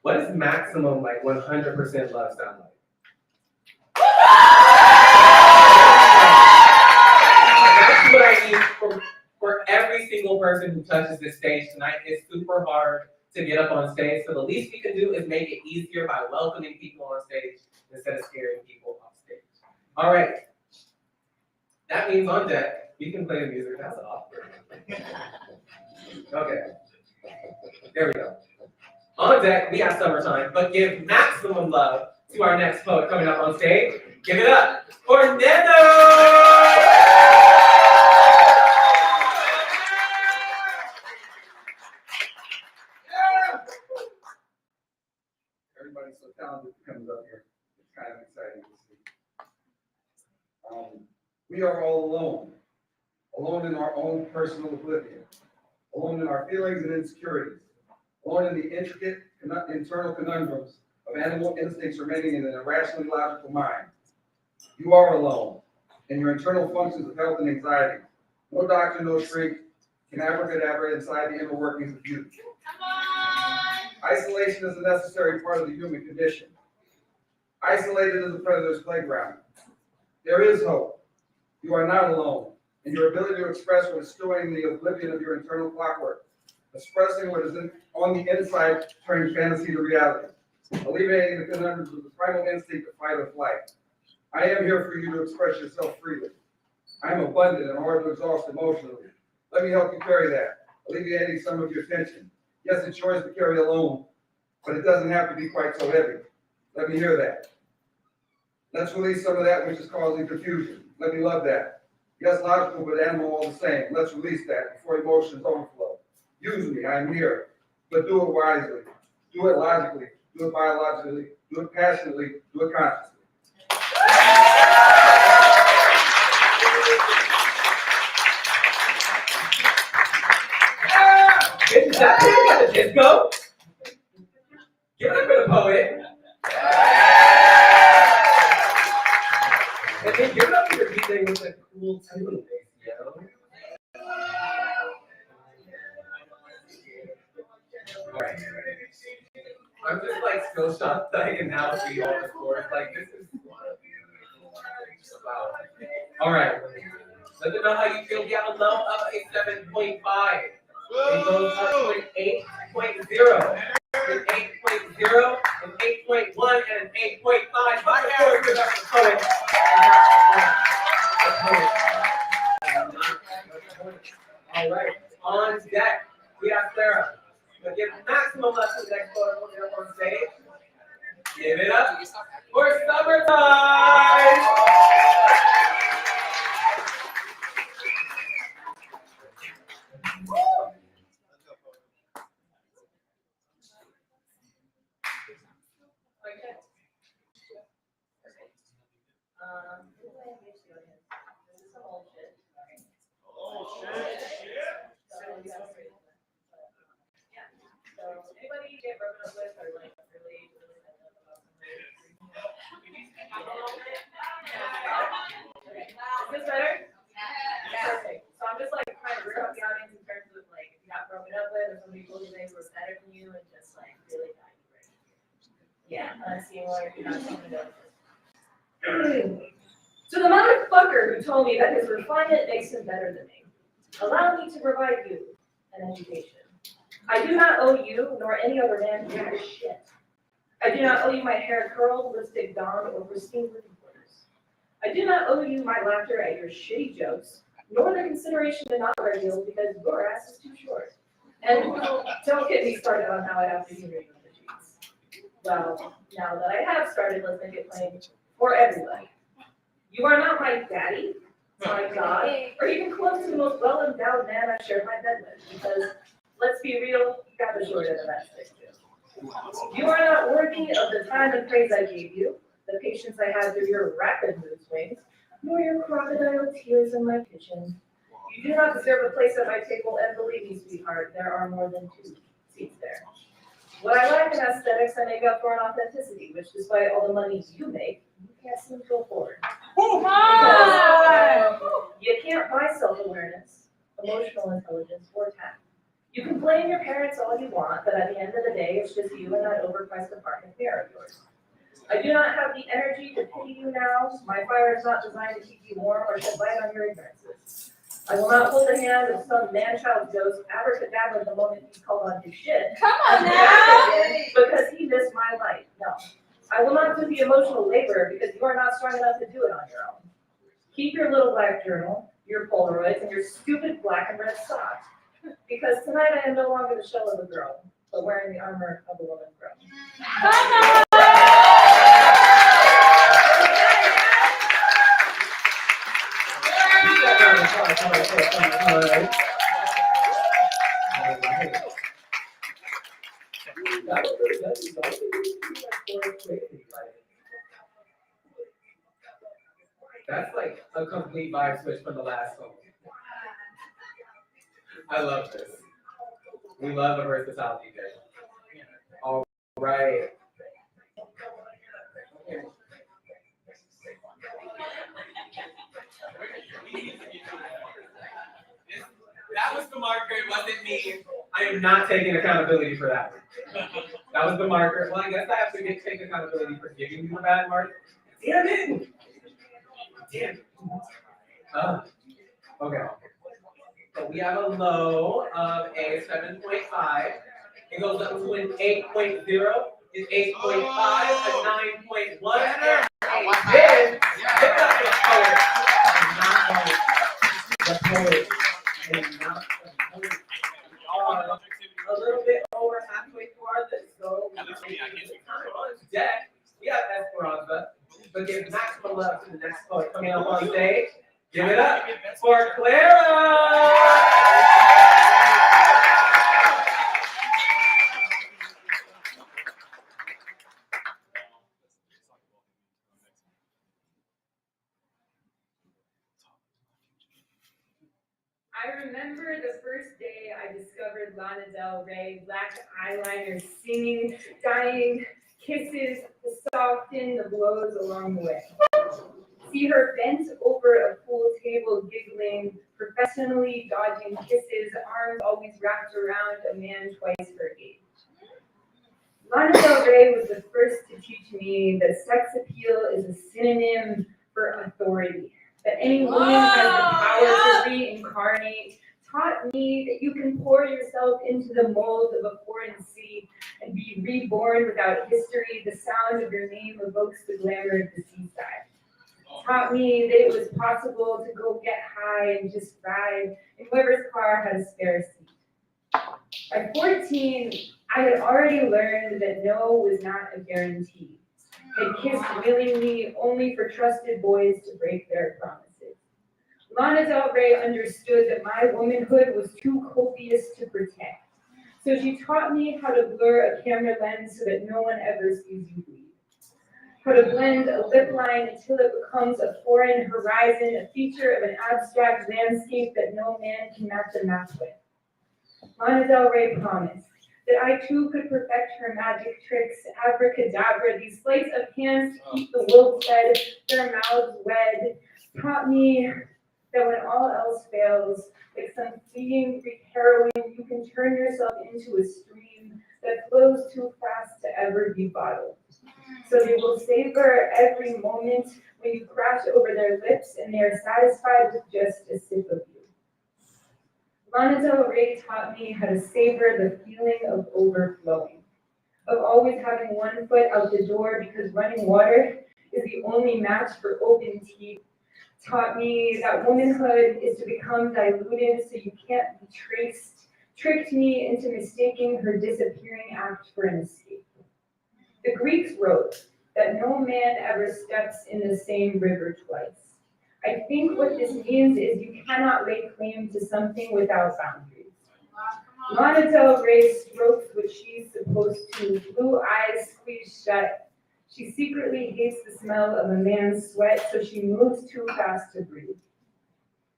What does maximum, like 100% love sound like? That's what I need for every single person who touches this stage tonight. It's super hard to get up on stage, so the least we can do is make it easier by welcoming people on stage instead of scaring people off stage. All right. That means on deck, we can play the music. That's awkward. Okay. There we go. On deck, we have summertime, but give maximum love to our next poet coming up on stage. Give it up for Nendo! Everybody's so talented comes up here. It's kind of exciting to see. We are all alone in our own personal oblivion, alone in our feelings and insecurities, alone in the intricate internal conundrums of animal instincts remaining in an irrationally logical mind. You are alone in your internal functions of health and anxiety. No doctor, no shrink can abracadabra inside the inner workings of you. Come on! Isolation is a necessary part of the human condition. Isolated is a predator's playground. There is hope. You are not alone, and your ability to express what is stewing in the oblivion of your internal clockwork, expressing what is on the inside, turning fantasy to reality, alleviating the conundrums of the primal instinct of fight or flight. I am here for you to express yourself freely. I am abundant and hard to exhaust emotionally. Let me help you carry that, alleviating some of your tension. Yes, it's yours to carry alone, but it doesn't have to be quite so heavy. Let me hear that. Let's release some of that which is causing confusion. Let me love that. Yes, logical, but animal all the same. Let's release that before emotions overflow. Use me, I am here, but do it wisely. Do it logically. Do it biologically. Do it passionately. Do it consciously. Is that the disco? Give it up for the poet. And then give it up for the DJ with a cool tune, yo. Alright. I'm just like still shocked that I can now see all the scores. Like, this is wow. Alright. Let them know how you feel. We have a low of a 7.5. It goes up to an 8.0, an 8.0, an 8.1, and an 8.5. But of course, give up the poet. All right, on deck, we have Sarah. We'll give maximum love to the next poet we'll get up on stage. Give it up for Summertime! Anybody get broken up with or like really about somebody? Okay. Is this better? Perfect. So I'm just like trying to rear up the audience in terms of like if you got broken up with or somebody told you they were better than you and just like really got you right. Yeah, let's see what you have something to do. To the motherfucker who told me that his refinement makes him better than me, allow me to provide you an education. I do not owe you, nor any other man, jack shit. I do not owe you my hair curled, lipstick donned, or pristine living quarters. I do not owe you my laughter at your shitty jokes, nor the consideration to not wear heels because your ass is too short. And don't get me started on how I have to humor you in the sheets. Well, now that I have started listening to playing for everybody. You are not my daddy, my God, or even close to the most well-endowed man I've shared my bed with, because, let's be real, you got the short end of that stick too. You are not worthy of the time and praise I gave you, the patience I had through your rapid mood swings, nor your crocodile tears in my kitchen. You do not deserve a place at my table, and believe me, sweetheart, there are more than 2 seats there. What I lack in aesthetics, I make up for in authenticity, which, despite all the money you make, you can't seem to afford. Because you can't buy self-awareness, emotional intelligence, or tact. You can blame your parents all you want, but at the end of the day, it's just you and that overpriced apartment mirror of yours. I do not have the energy to pity you now. My fire is not designed to keep you warm or shed light on your ignorances. I will not hold the hand of some man-child ghost abracadabra the moment he's called on his shit. Come on now! Because he missed my light. No. I will not do the emotional labor because you are not strong enough to do it on your own. Keep your little black journal, your Polaroids, and your stupid black and red socks. Because tonight I am no longer the shell of a girl, but wearing the armor of a woman grown. That's like a complete vibe switch from the last song. I love this. We love a versatile DJ. All right. That was the marker, it wasn't me. I am not taking accountability for that. That was the marker. Well, I guess I have to take accountability for giving you a bad mark. Damn it! Damn it. Okay. So we have a low of a 7.5. It goes up to an 8.0. It's 8.5, a 9.1, and a 10. Pick up the poet. And not poet. The poet. And not the poet. A little bit over halfway through our list, so on deck, we have Esperanza, but give maximum love to the next poet coming up on stage. Give it up for Clara! I remember the first day I discovered Lana Del Rey, black eyeliner, singing, dying kisses to soften the blows along the way. See her bent over a pool table, giggling, professionally dodging kisses, arms always wrapped around a man twice her age. Lana Del Rey was the first to teach me that sex appeal is a synonym for authority. That any woman has the power to reincarnate, taught me that you can pour yourself into the mold of a foreign sea and be reborn without history. The sound of your name evokes the glamour of the seaside. Taught me that it was possible to go get high and just ride in whoever's car had a spare seat. By 14, I had already learned that no was not a guarantee. Had kissed willingly only for trusted boys to break their promises. Lana Del Rey understood that my womanhood was too copious to protect. So she taught me how to blur a camera lens so that no one ever sees you bleed. How to blend a lip line until it becomes a foreign horizon, a feature of an abstract landscape that no man can match a map with. Lana Del Rey promised that I too could perfect her magic tricks, abracadabra, these sleights of hands to keep the wolves fed, their mouths wed, taught me that when all else fails, like some fleeting Greek heroine, you can turn yourself into a stream that flows too fast to ever be bottled. So they will savor every moment when you crash over their lips and they are satisfied with just a sip of you. Lana Del Rey taught me how to savor the feeling of overflowing, of always having one foot out the door because running water is the only match for open teeth. Taught me that womanhood is to become diluted so you can't be traced. Tricked me into mistaking her disappearing act for an escape. The Greeks wrote that no man ever steps in the same river twice. I think what this means is you cannot lay claim to something without boundaries. Lana Del Rey strokes what she's supposed to, blue eyes squeezed shut. She secretly hates the smell of a man's sweat, so she moves too fast to breathe.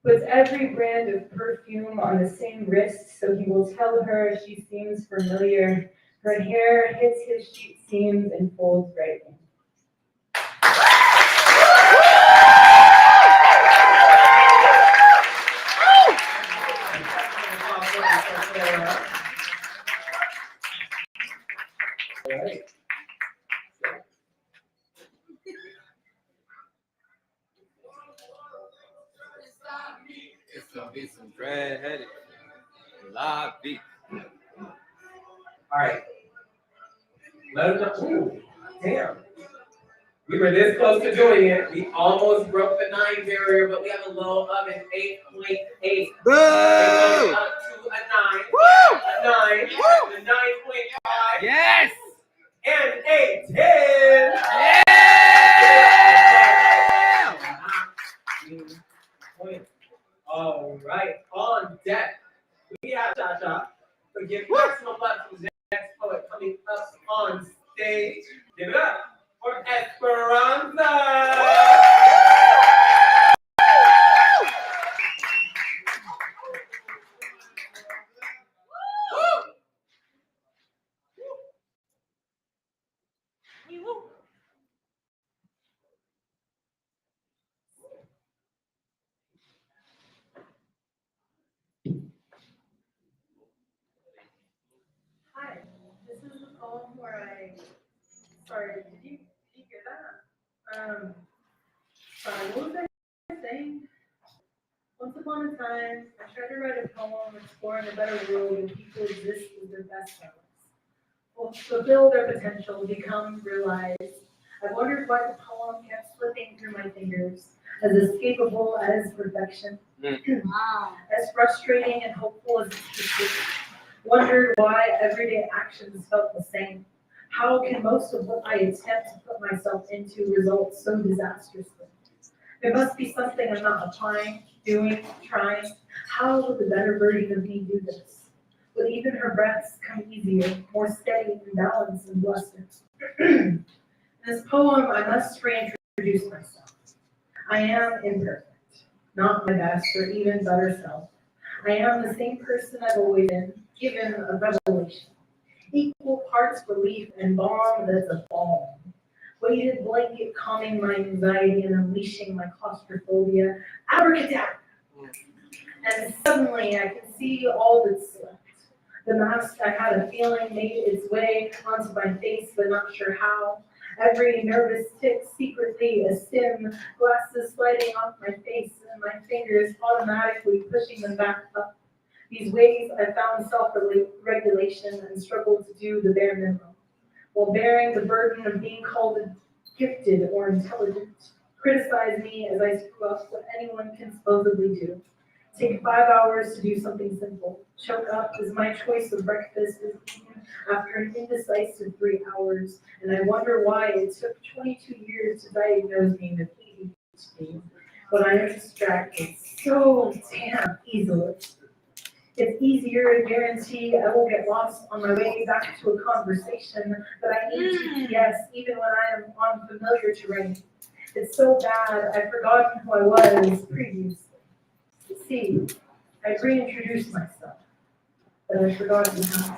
Puts every brand of perfume on the same wrist, so he will tell her she seems familiar. Her hair hits his sheet seams and folds right in. It's gonna be some dread-headed live beat. All right. Let us know. Ooh, damn. We were this close to doing it. We almost broke the 9 barrier, but we have a low of an 8.8. Boo! Up to a 9. Woo! A 9. Woo! A 9.5. Yes! And a 10. Yeah! All right. On deck, we have Tshaka. So give maximum love to the next poet coming up on stage. Give it up for Esperanza. Hi, this is the poem where sorry, did you hear that? What was I saying? Once upon a time, I tried to write a poem exploring a better world where people exist with their best selves. Will fulfill their potential, become realized. I wondered why the poem kept slipping through my fingers, as escapable as perfection, as frustrating and hopeful as it's wondered why everyday actions felt the same. How can most of what I attempt to put myself into result so disastrously? There must be something I'm not applying, doing, trying. How would the better version of me do this? Would even her breaths come easier, more steady and balanced and blustered? In this poem, I must reintroduce myself. I am imperfect, not my best or even better self. I am the same person I've always been, given a revelation. Equal parts relief and balm that's a balm. Weighted blanket calming my anxiety and unleashing my claustrophobia. Abracadabra! And suddenly I can see all that's left. The mask I had a feeling made its way onto my face, but not sure how. Every nervous tick secretly a stim, glasses sliding off my face and my fingers automatically pushing them back up. These ways I found self-regulation and struggled to do the bare minimum, while bearing the burden of being called gifted or intelligent. Criticize me as I screw up what anyone can supposedly do. Take 5 hours to do something simple. Choke up as my choice of breakfast is eaten after an indecisive 3 hours, and I wonder why it took 22 years to diagnose me with ADHD, but I am distracted so damn easily. It's easier to guarantee I will get lost on my way back to a conversation, but I need GPS even when I am unfamiliar terrain. It's so bad I've forgotten who I was previously. See, I reintroduced myself, but I've forgotten how.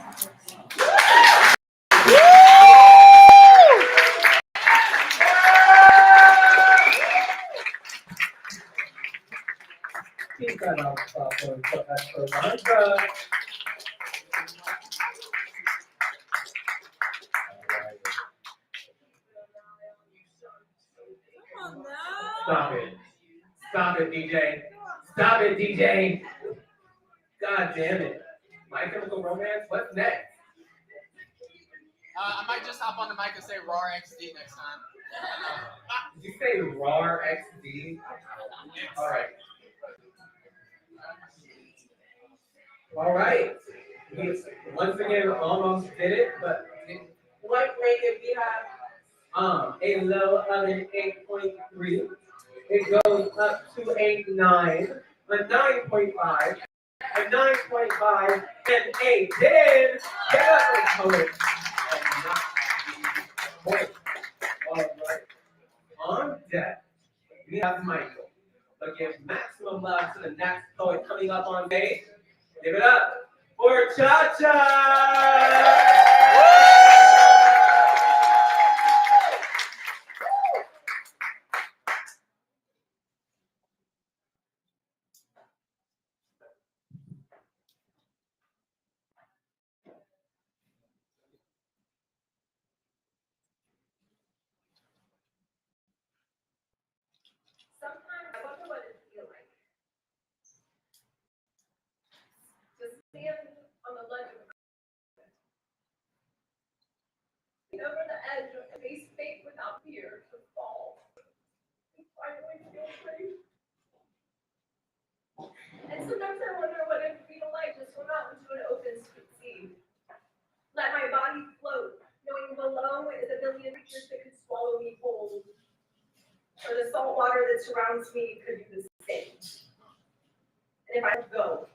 Keep that on for Esperanza. Stop it. Stop it, DJ. Stop it, DJ. God damn it. My Chemical Romance, what's next? I might just hop on the mic and say RAR XD next time. Did you say RAR XD? All right. All right. We once again almost did it, but What grade did we have? A low of an 8.3. It goes up to a 9, a 9.5, a 9.5, and a 10. Get up and poet. And not point. All right. On deck, we have Michael. But give maximum love to the next poet coming up on stage. Give it up for Tshaka! Sometimes I wonder what it feels like to stand on the ledge of a cliff, over the edge and face fate without fear to fall and finally feel free. And sometimes I wonder what it would feel like to swim out into an open sea. Let my body float, knowing below is a billion creatures that could swallow me whole. Or the salt water that surrounds me could do the same. And if I go,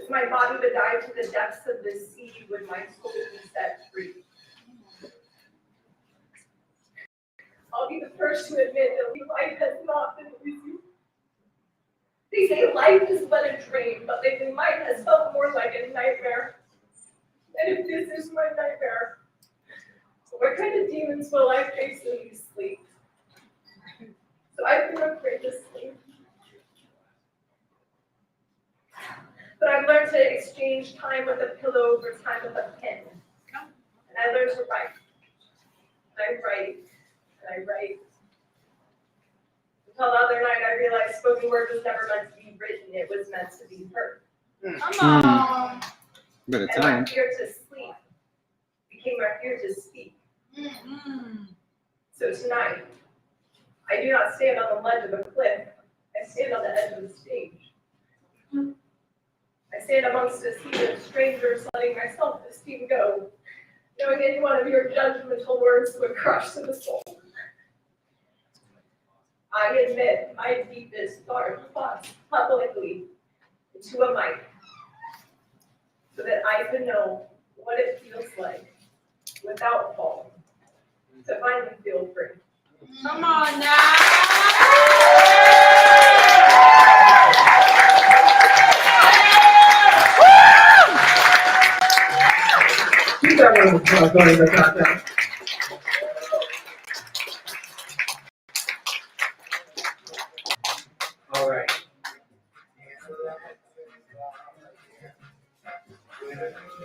if my body would dive to the depths of the sea, would my soul be set free? I'll be the first to admit that life has not been easy. They say life is but a dream, but lately mine has felt more like a nightmare. And if this is my nightmare, what kind of demons will I face in these sleep? So I've been afraid to sleep. But I've learned to exchange time with a pillow for time with a pen. And I learned to write. And I write. And I write. Until the other night I realized spoken word was never meant to be written, it was meant to be heard. Come on. Bit of And my time. fear to sleep became my fear to speak. So tonight, I do not stand on the ledge of a cliff, I stand on the edge of the stage. I stand amongst a sea of strangers, letting my self-esteem go, knowing any one of your judgmental words would crush to the soul. I admit my deepest, dark thoughts publicly into a mic, so that I can know what it feels like without falling, to finally feel free. Come on now. Keep that one going to Tshaka. All right.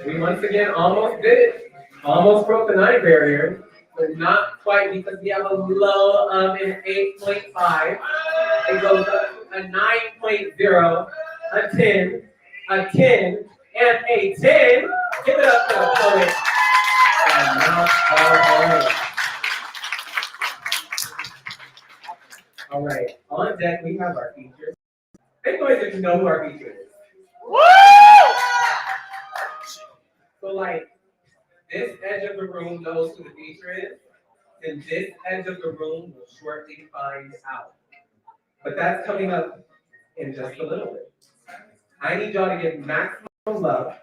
We once again almost did it. Almost broke the 9 barrier, but not quite because we have a low of an 8.5. It goes up to a 9.0, a 10, a 10, and a 10. Give it up to the poet. And not all. All right, on deck we have our features. Make noise if you know who our feature is. Woo! So like, this edge of the room knows who the feature is, and this edge of the room will shortly find out. But that's coming up in just a little bit. I need y'all to give maximum love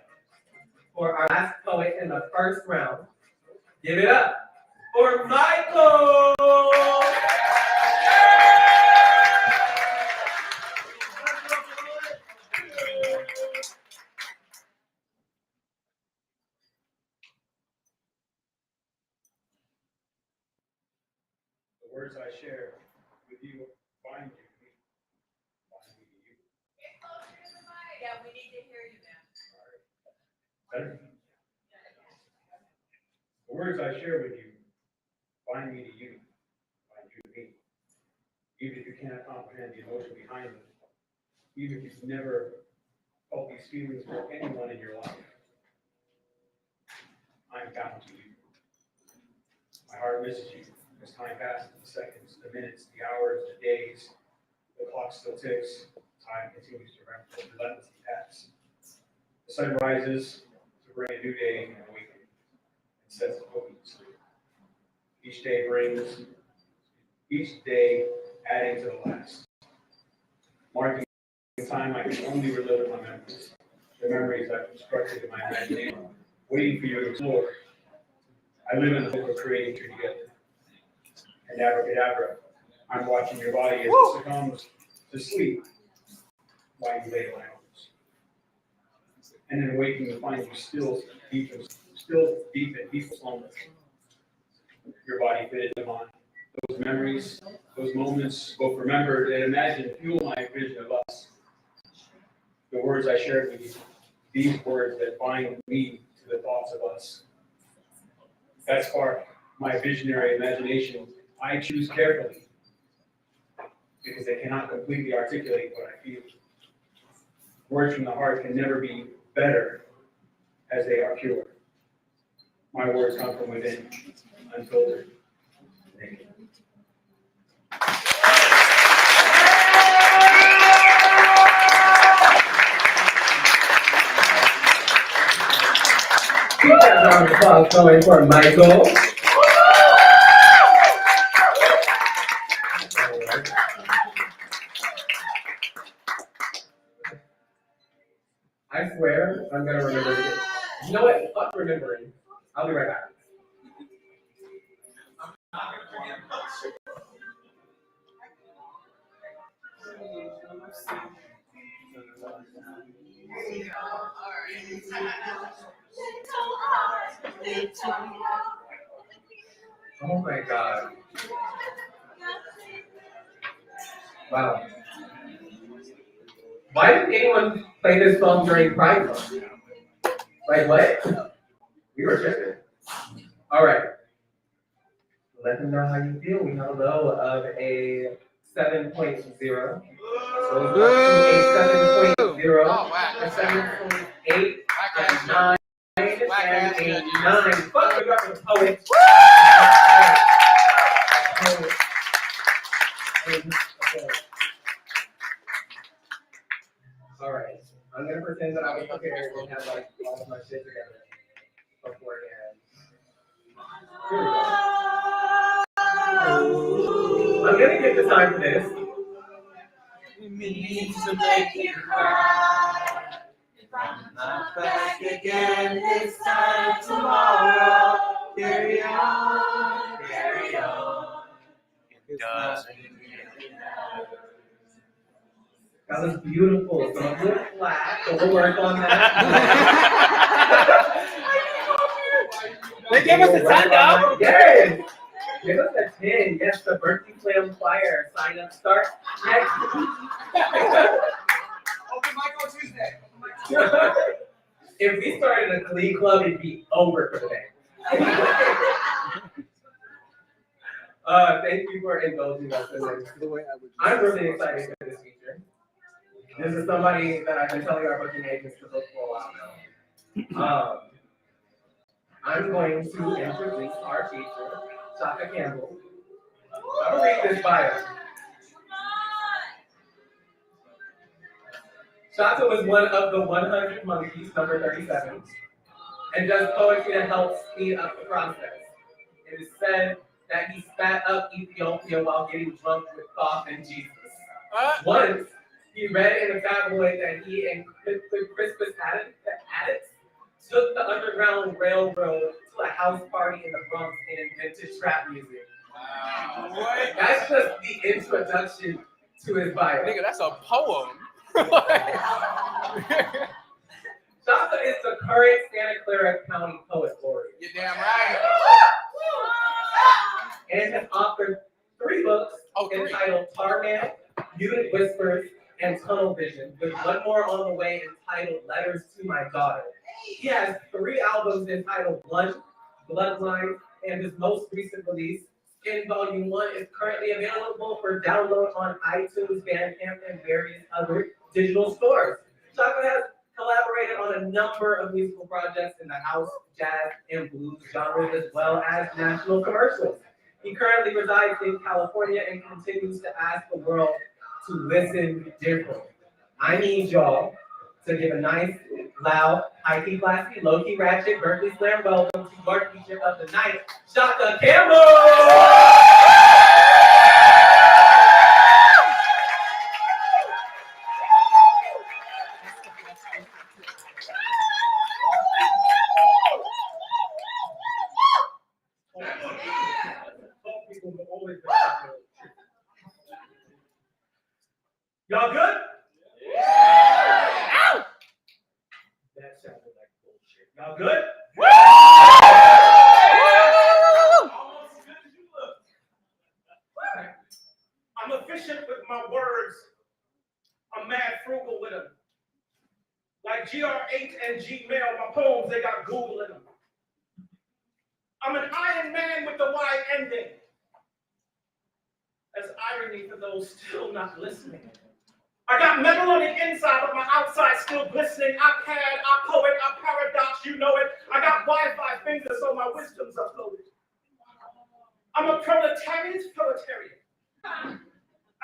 for our last poet in the first round. Give it up for Michael! The words I share with you bind you to me, bind me to you. Yeah, we need to hear you, man. Better? The words I share with you bind me to you, bind you to me. Even if you cannot comprehend the emotion behind them, even if you've never felt these feelings for anyone in your life, I'm bound to you. My heart misses you as time passes, the seconds, the minutes, the hours, the days, the clock still ticks, time continues to relentlessly pass. The sun rises to bring a new day and awakening. sets of hope. Each day brings, each day adding to the last. Marking the time I can only relive in my memories. The memories I've constructed in my imagination, waiting for you to explore. I live in the hope of creating you together. And abracadabra, I'm watching your body as it succumbs to sleep while you lay in my arms. And then waking to find you still deep in peaceful slumber. Your body fitted to mine. Those memories, those moments, both remembered and imagined, fuel my vision of us. The words I shared with you, these words that bind me to the thoughts of us. That spark my visionary imagination, I choose carefully because they cannot completely articulate what I feel. Words from the heart can never be better as they are pure. My words come from within, unfiltered. Naked. Keep that round of applause going for Michael. I swear I'm gonna remember this. You know what? Fuck remembering. I'll be right back. Oh my God. Wow. Why didn't anyone play this song during Pride Month? Like what? We were tripping. All right. Let them know how you feel. We have a low of a 7.0. So it's up to a 7.0, a 7.8, a 9, and a 9. Fuck, we got the poet. All right. I'm gonna pretend that I was prepared and have like all of my shit together beforehand. Here we go. I'm gonna give the time for this. Means to make you cry. If I'm not back again this time tomorrow, carry on, carry on. It doesn't really matter. That was beautiful. So I'm a little flat, so we'll work on that. They gave us a 10 now. Yes. Give us a 10. Yes, the Berkeley Slam Choir sign up start next week. Open mic on Tuesday. If we started a glee club, it'd be over for the day. Thank you for indulging us in this. I'm really excited for this feature. This is somebody that I've been telling our booking agents to look for a while now. I'm going to introduce our teacher, Tshaka Campbell. I'm going to read this bio. Tshaka was one of the 100 monkeys, number 37, and does poetry to help speed up the process. It is said that he spat up Ethiopia while getting drunk with Thoth and Jesus. Once, he read in a tabloid that he and Crispus Attucks took the Underground Railroad to a house party in the Bronx and invented trap music. Wow. That's just the introduction to his bio. Nigga, that's a poem. Tshaka is the current Santa Clara County Poet Laureate. You're damn right. And has authored 3 books entitled Tarman, Muted Whispers, and Tunnel Vision, with one more on the way entitled Letters to My Daughter. He has 3 albums entitled Bloodline, and his most recent release, in Volume 1, is currently available for download on iTunes, Bandcamp, and various other digital stores. Tshaka has collaborated on a number of musical projects in the house, jazz, and blues genres, as well as national commercials. He currently resides in California and continues to ask the world to listen different. I need y'all to give a nice Loud, high-key, classy, low-key, ratchet, Berkeley slam, welcome to your teacher of the night, Tshaka Campbell! Y'all good? That sounded like bullshit. Y'all good? Almost as good as you look. I'm efficient with my words. I'm mad frugal with them. Like GR8 and Gmail, my poems, they got Google in them. I'm an Iron Man with the Y ending. That's irony for those still not listening. I got metal on the inside, but my outside still glistening. I pad, I poet, I paradox, you know it. I got Wi-Fi fingers, so my wisdom's uploaded. I'm a proletarian's proletarian.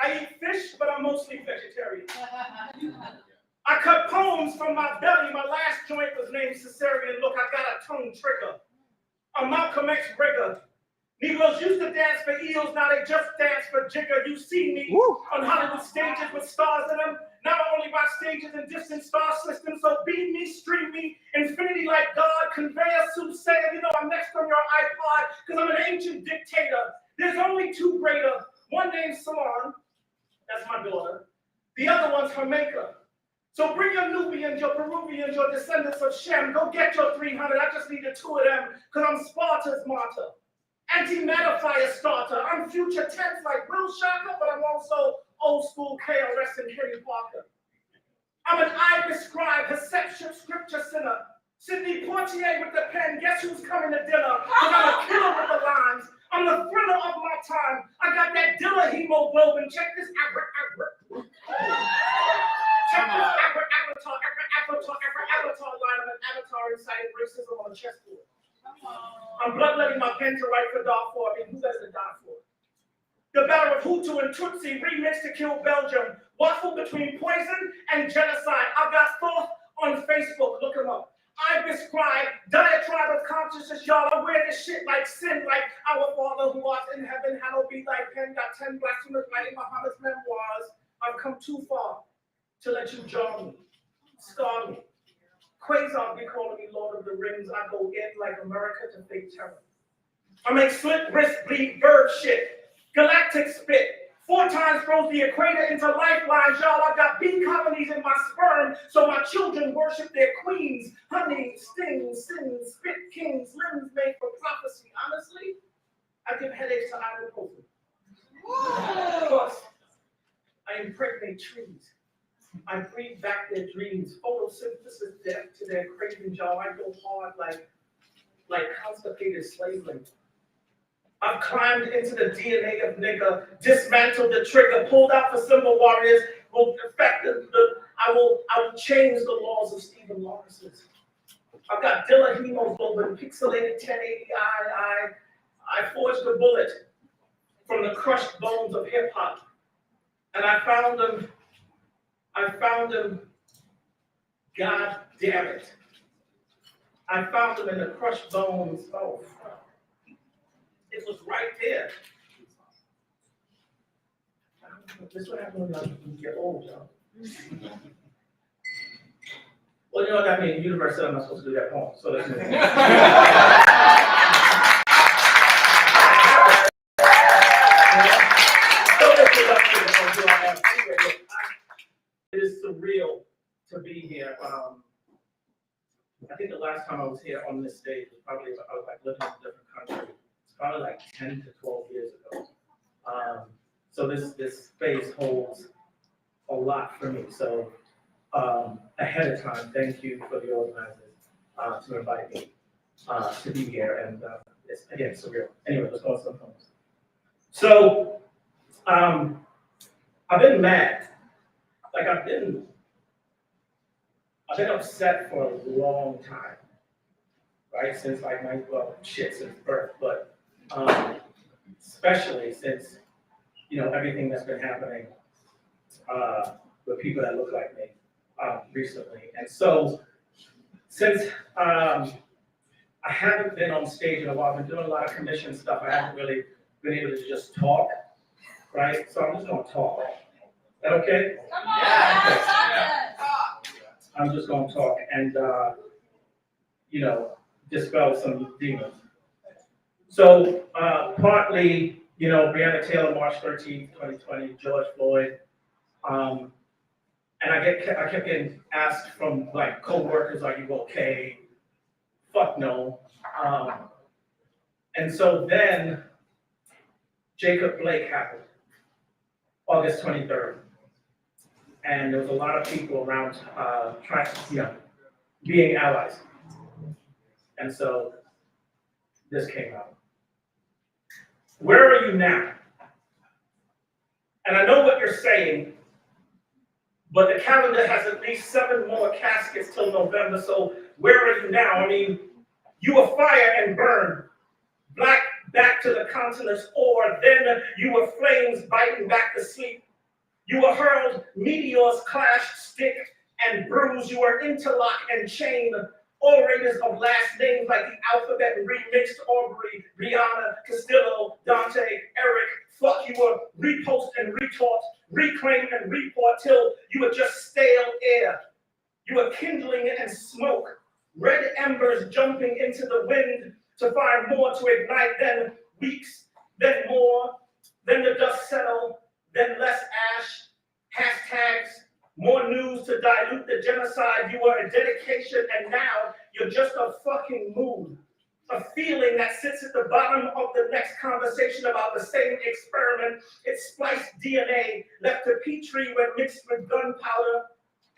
I eat fish, but I'm mostly vegetarian. I cut poems from my belly. My last joint was named Caesarean. Look, I got a tongue trigger. A Malcolm X rigger. Negroes used to dance for eels, now they just dance for jigger. You see me on Hollywood stages with stars in them. Not only by stages and distant star systems, so beam me, stream me, infinity like God, conveyor soothsayer. You know I'm next on your iPod, because I'm an ancient dictator. There's only two greater. One named Salon, that's my daughter. The other one's her maker. So bring your Nubians, your Peruvians, your descendants of Shem. Go get your 300. I just needed 2 of them, because I'm Sparta's martyr. Antimatter fire starter. I'm future tense like Will Shaka, but I'm also old school KRS and Kenny Parker. I'm an Ibis scribe, Perception scripture sinner. Sidney Poitier with the pen. Guess who's coming to dinner? Because I'm a killer with the lines. I'm the thriller of my time. I got that Dilla hemoglobin. Check this Check this avatar line of an avatar inside racism on a chessboard. I'm bloodletting my pen to write for Darfur. I mean, who does the die for? The battle of Hutu and Tutsi remixed to kill Belgium. Waffle between poison and genocide. I've got Thoth on Facebook. Look him up. I prescribe diatribe of consciousness, y'all. I wear this shit like sin, like our Father who art in heaven, hallowed be thy pen. Got 10 blasphemous writing Muhammad's memoirs. I've come too far to let you jar me, scar me. Quasar be calling me Lord of the Rings. I go in like America to fake terror. I make slit wrist bleed bird shit. Galactic spit. 4 times froze the equator into lifelines, y'all. I've got bee colonies in my sperm, so my children worship their queens. Honey, sting, sin, spit kings, limbs made for prophecy. Honestly, I give headaches to ibuprofen. Plus, I impregnate trees. I breathe back their dreams. Photosynthesis death to their cravings, y'all. I go hard like constipated slavery. I've climbed into the DNA of nigga, dismantled the trigger, pulled out for symbol warriors, will affect I will change the laws of Stephen Lawrence's. I've got Dilla hemoglobin, pixelated 1080 I forged a bullet from the crushed bones of hip hop. And I found them, God damn it. I found them in the crushed bones. Oh, fuck. It was right there. This is what happens when you get old, y'all. Well, you know what that means? The universe said I'm not supposed to do that poem, so let's move on. It is surreal to be here. I think the last time I was here on this stage was probably I was like living in a different country. It's probably like 10 to 12 years ago. So this space holds a lot for me. So ahead of time, thank you for the organizers to invite me to be here. And it's again surreal. Anyway, let's go on some poems. So I've been mad. Like I've been upset for a long time, right? Since like since birth, but especially since, you know, everything that's been happening with people that look like me recently. And so since I haven't been on stage in a while, I've been doing a lot of commission stuff. I haven't really been able to just talk, right? So I'm just gonna talk. Is that okay? Come on. I'm just gonna talk and, dispel some demons. So, partly, Breonna Taylor, March 13th, 2020, George Floyd. And I kept getting asked from like coworkers, are you okay? Fuck no. And so then Jacob Blake happened, August 23rd. And there was a lot of people around being allies. And so this came out. Where are you now? And I know what you're saying, but the calendar has at least 7 more caskets till November, so where are you now? I mean, you were fire and burn, black back to the continent's ore, then you were flames biting back the sleep. You were hurled, meteors clashed, stick and bruised. You were interlock and chain, orators of last names like the alphabet remixed, Aubrey, Rihanna, Castillo, Dante, Eric. Fuck, you were repost and retort, reclaim and report till you were just stale air. You were kindling and smoke, red embers jumping into the wind to find more to ignite, then weeks, then more, then the dust settle, then less ash, hashtags, more news to dilute the genocide. You were a dedication, and now you're just a fucking mood. A feeling that sits at the bottom of the next conversation about the same experiment. It's spliced DNA, left a petri when mixed with gunpowder.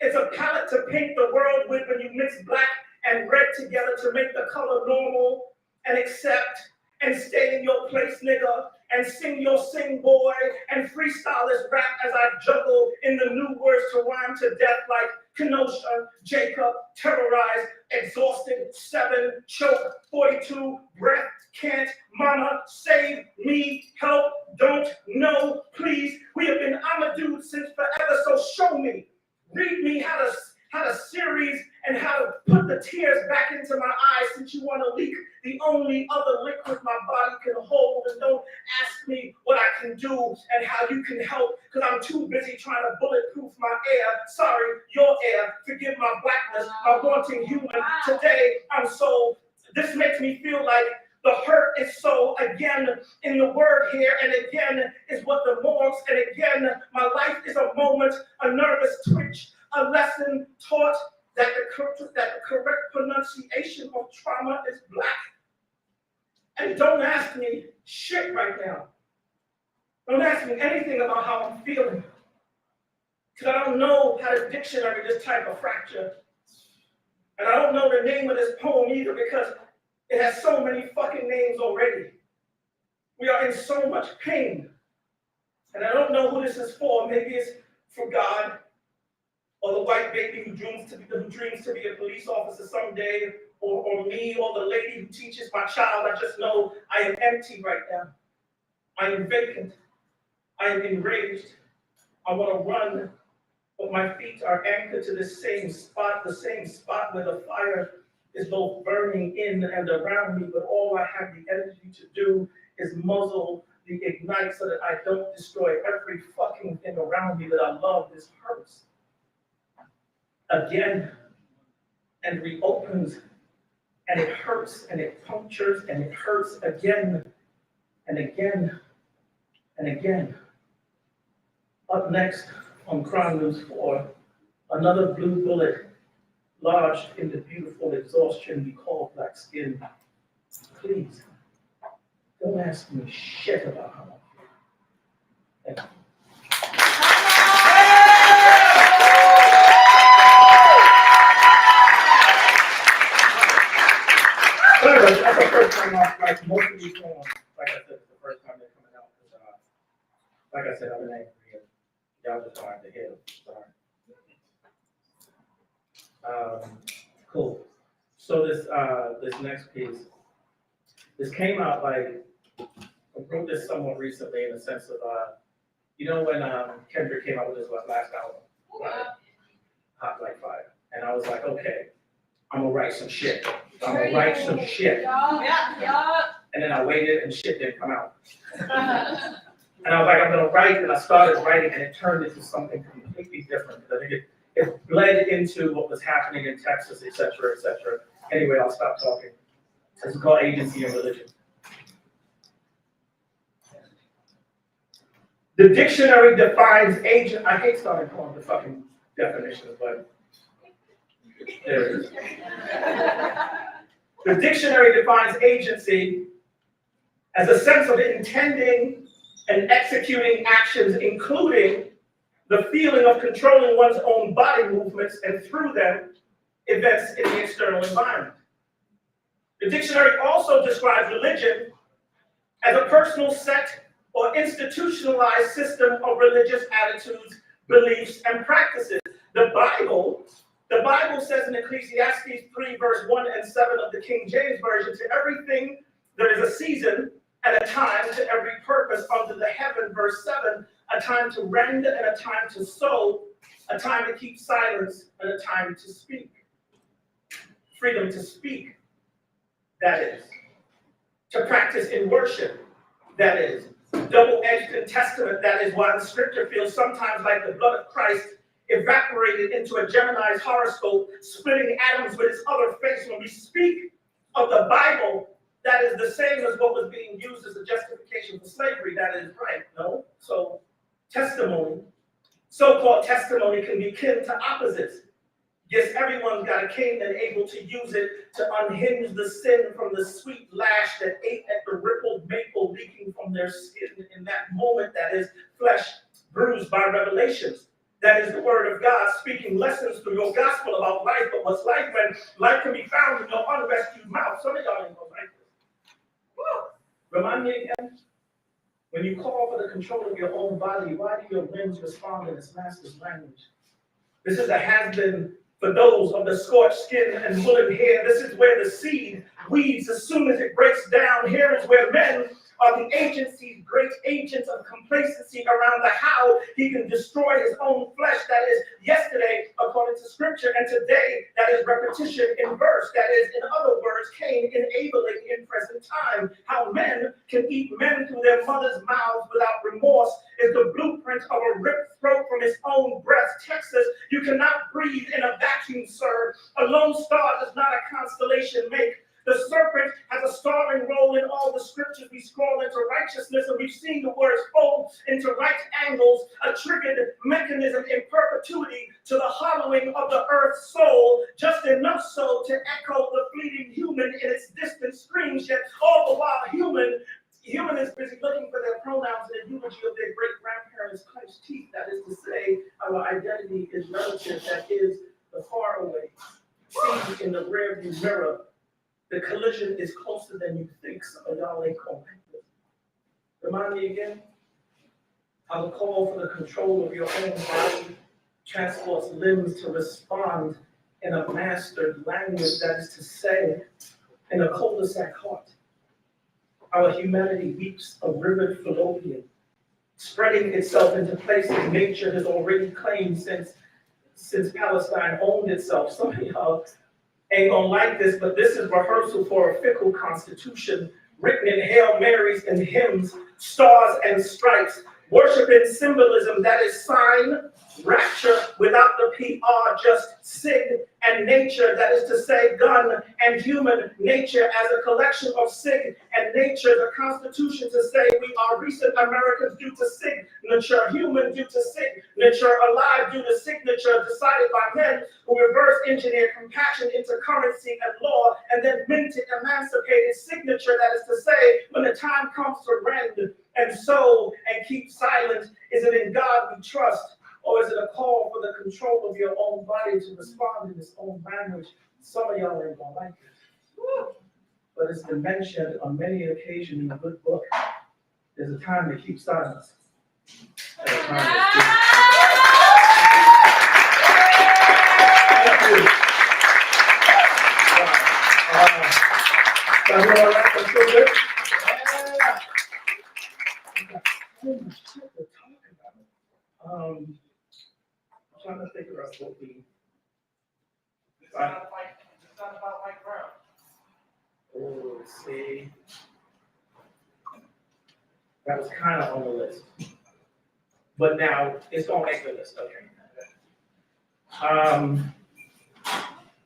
It's a palette to paint the world with when you mix black and red together to make the color normal and accept and stay in your place, nigga, and sing your sing boy and freestyle this rap as I juggle in the new words to rhyme to death like Kenosha, Jacob, terrorized, exhausted, 7, choke, 42, breath, can't, mama, save me, help, don't, no, please. We have been Amadou since forever, so show me, read me how to series and how to put the tears back into my eyes since you want to leak the only other liquid my body can hold. And don't ask me what I can do and how you can help, because I'm too busy trying to bulletproof my air. Sorry, your air. Forgive my blackness, my wanting human. Today, I'm so, this makes me feel like the hurt is so, again, in the word here, and again is what the morals, and again, my life is a moment, a nervous twitch, a lesson taught that the correct pronunciation of trauma is black. And don't ask me shit right now. Don't ask me anything about how I'm feeling, because I don't know how to dictionary this type of fracture. And I don't know the name of this poem either, because it has so many fucking names already. We are in so much pain. And I don't know who this is for. Maybe it's for God, or the white baby who dreams to be a police officer someday, or me, or the lady who teaches my child. I just know I am empty right now. I am vacant. I am enraged. I want to run, but my feet are anchored to the same spot where the fire is both burning in and around me, but all I have the energy to do is muzzle the ignite so that I don't destroy every fucking thing around me that I love. This hurts. Again, and reopens, and it hurts, and it punctures, and it hurts again, and again, and again. Up next on Crime News 4, another blue bullet lodged in the beautiful exhaustion we call black skin. Please, don't ask me shit about how I feel. Thank you. That's the first time like most of these poems, like I said, it's the first time they're coming out. Like I said, I've been angry and y'all just don't have to hear them. Sorry. Cool. So this next piece, this came out like, I wrote this somewhat recently in the sense of, when Kendrick came out with his last album, right? Hot Like Fire. And I was like, okay, I'm gonna write some shit. I'm gonna write some shit. And then I waited and shit didn't come out. And I was like, I'm gonna write, and I started writing, and it turned into something completely different. I think it bled into what was happening in Texas, et cetera, et cetera. Anyway, I'll stop talking. This is called Agency and Religion. The dictionary defines agent. I hate starting calling the fucking definitions, but there it is. The dictionary defines agency as a sense of intending and executing actions, including the feeling of controlling one's own body movements and through them, events in the external environment. The dictionary also describes religion as a personal set or institutionalized system of religious attitudes, beliefs, and practices. The Bible says in Ecclesiastes 3, verse 1 and 7 of the King James Version, to everything there is a season and a time to every purpose under the heaven, verse 7, a time to rend and a time to sow, a time to keep silence and a time to speak. Freedom to speak, that is. To practice in worship, that is. Double-edged in testament, that is why the scripture feels sometimes like the blood of Christ evaporated into a Gemini's horoscope, splitting atoms with its other face. When we speak of the Bible, that is the same as what was being used as a justification for slavery. That is right, no? So testimony, so-called testimony, can be kin to opposites. Yes, everyone's got a king and able to use it to unhinge the sin from the sweet lash that ate at the rippled maple leaking from their skin in that moment, that is flesh bruised by revelations. That is the word of God speaking lessons through your gospel about life. But what's life when life can be found in your unrescued mouth? Some of y'all ain't gonna like this. Woo. Remind me again. When you call for the control of your own body, why do your limbs respond in its master's language? This is a has-been for those of the scorched skin and woolen hair. This is where the seed weeds as soon as it breaks down. Here is where men are the agencies, great agents of complacency around the how he can destroy his own flesh. That is yesterday, according to scripture, and today, that is repetition in verse. That is, in other words, Cain enabling in present time. How men can eat men through their mother's mouths without remorse is the blueprint of a ripped throat from his own breast. Texas, you cannot breathe in a vacuum, sir. A lone star does not a constellation make. The serpent has a starring role in all the scriptures. We scroll into righteousness, and we've seen the words fold into right angles, a triggered mechanism in perpetuity to the hollowing of the earth's soul, just enough so to echo the fleeting human in its distant screams, yet all the while human is busy looking for their pronouns in the eulogy of their great-grandparents' clenched teeth. That is to say, our identity is relative, that is the far away, seen in the rearview mirror. The collision is closer than you think. Some of y'all ain't gonna like this. Remind me again. How the call for the control of your own body transports limbs to respond in a mastered language, that is to say, in a cul-de-sac heart. Our humanity weeps a rivered fallopian, spreading itself into places nature has already claimed since Palestine owned itself. Some of y'all ain't gonna like this, but this is rehearsal for a fickle constitution written in Hail Marys and hymns, stars and stripes, worshiping symbolism, that is sign, rapture without the PR, just sig and nature, that is to say gun and human nature as a collection of sig and nature, the constitution to say we are recent Americans due to signature, human due to signature, alive due to signature, decided by men who reverse engineer compassion into currency and law, and then minted emancipated signature, that is to say when the time comes to rend and sow and keep silent, is it in God we trust? Or is it a call for the control of your own body to respond in its own language? Some of y'all ain't gonna like this. But it's been mentioned on many occasions in the good book. There's a time to keep silence. There's a time to keep I'm trying to figure out what we. let's see. That was kind of on the list. But now it's gonna make the list, okay.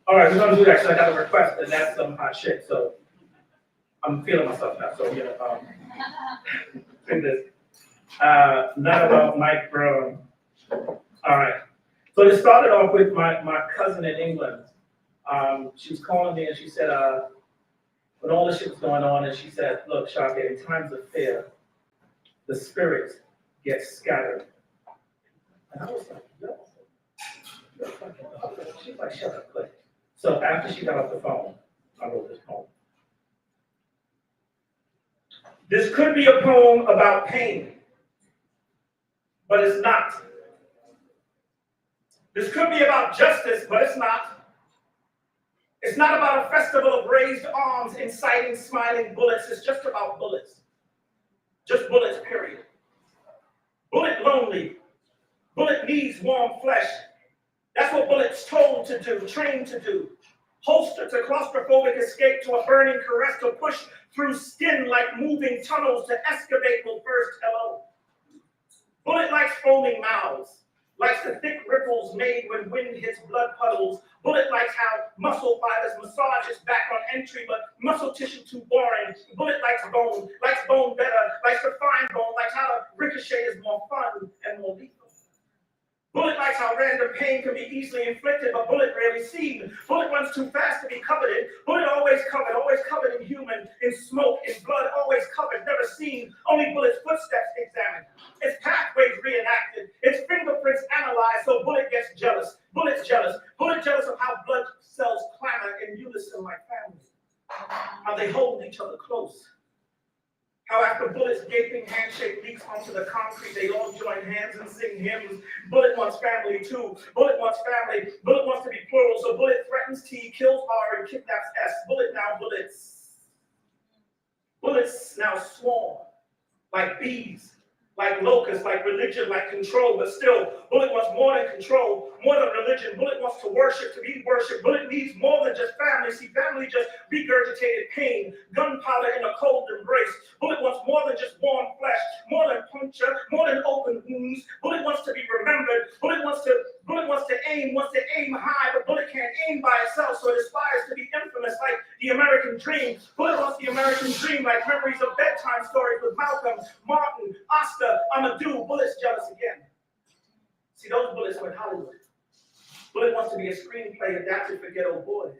All right, we're gonna do that, so I got a request, and that's some hot shit, so I'm feeling myself now, so, you know, do this. Not about Mike Brown. All right, so it started off with my cousin in England. She was calling me and she said, when all this shit was going on, and she said, look, Tshaka, in times of fear, the spirit gets scattered. And I was like, yo, you're fucking up. She's like, shut up, click. So after she got off the phone, I wrote this poem. This could be a poem about pain, but it's not. This could be about justice, but it's not. It's not about a festival of raised arms inciting smiling bullets. It's just about bullets. Just bullets, period. Bullet lonely. Bullet needs warm flesh. That's what Bullet's told to do, trained to do. Holster to claustrophobic escape, to a burning caress, to push through skin like moving tunnels, to excavate will first hello. Bullet likes foaming mouths, likes the thick ripples made when wind hits blood puddles. Bullet likes how muscle fibers massage its back on entry, but muscle tissue too boring. Bullet likes bone better, likes to find bone, likes how the ricochet is more fun and more lethal. Bullet likes how random pain can be easily inflicted, but Bullet rarely seen. Bullet runs too fast to be coveted. Bullet always covered in human, in smoke, in blood, always covered, never seen. Only Bullet's footsteps examined. Its pathways reenacted. Its fingerprints analyzed, so Bullet gets jealous. Bullet's jealous. Bullet jealous of how blood cells clamor in unison like family. How they hold each other close. How after Bullet's gaping handshake leaks onto the concrete, they all join hands and sing hymns. Bullet wants family too. Bullet wants family. Bullet wants to be plural, so Bullet threatens T, kills R, and kidnaps S. Bullet now bullets. Bullets now swarm like bees, like locusts, like religion, like control, but still, Bullet wants more than control, more than religion. Bullet wants to worship, to be worshipped. Bullet needs more than just family. See, family just regurgitated pain, gunpowder in a cold embrace. Bullet wants more than just warm flesh, more than puncture, more than open wounds. Bullet wants to be remembered. Bullet wants to aim high, but Bullet can't aim by itself, so it aspires to be infamous like the American dream. Bullet wants the American dream like memories of bedtime stories with Malcolm, Martin, Oscar, Amadou. Bullet's jealous again. See, those bullets went Hollywood. Bullet wants to be a screenplay adapted for ghetto boys.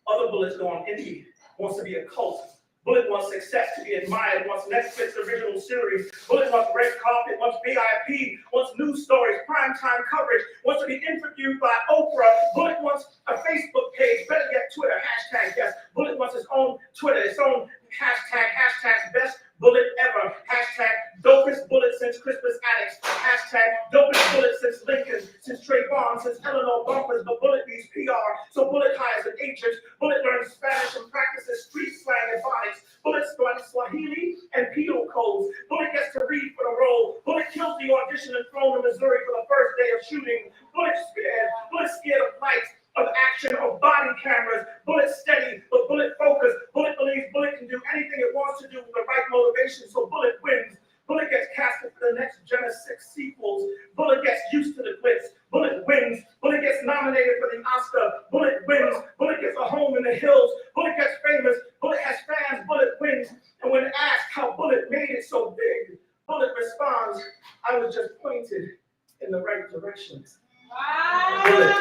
Other bullets go on indie, wants to be a cult. Bullet wants success to be admired, wants Netflix original series. Bullet wants red carpet, wants VIP, wants news stories, primetime coverage, wants to be interviewed by Oprah. Bullet wants a Facebook page, better yet Twitter, hashtag yes. Bullet wants its own Twitter, its own hashtag best bullet ever, hashtag dopest bullet since Crispus Attucks, hashtag dopest bullet since Lincoln, since Trayvon, since Eleanor Bumpers, but Bullet needs PR, so Bullet hires an agent. Bullet learns Spanish and practices street slang and phonics. Bullet studies Swahili and penal codes. Bullet gets to read for the role. Bullet kills the audition and thrown in Missouri for the first day of shooting. Bullet scared of lights, of action, of body cameras. Bullet steady, but Bullet focused. Bullet believes Bullet can do anything it wants to do with the right motivation, so Bullet wins. Bullet gets casted for the next Genesis 6 sequels. Bullet gets used to the glitz. Bullet wins. Bullet gets nominated for the Oscar. Bullet wins. Bullet gets a home in the hills. Bullet gets famous. Bullet has fans. Bullet wins. And when asked how Bullet made it so big, Bullet responds, I was just pointed in the right direction. Wow. Bullet.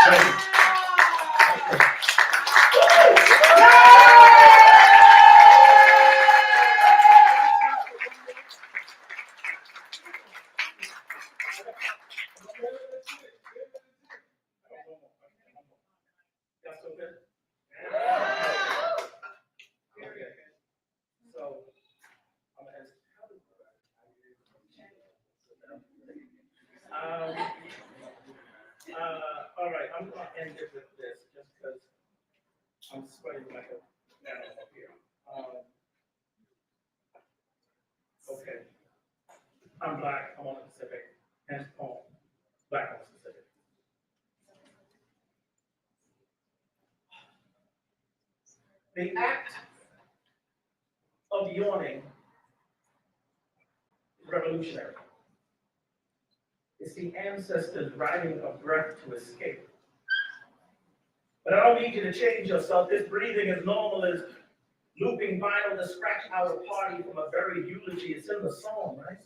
Right. That's so good. Okay. So, I'm gonna ask, all right, I'm gonna end it with this, just because I'm sweating like a man up here. Okay. I'm Black, I'm on the Pacific, hence poem, Black on the Pacific. The act called yawning is revolutionary. It's the ancestors riding a breath to escape. But I don't need you to change yourself. This breathing is normal as looping vinyl to scratch our party from a buried eulogy. It's in the song, right?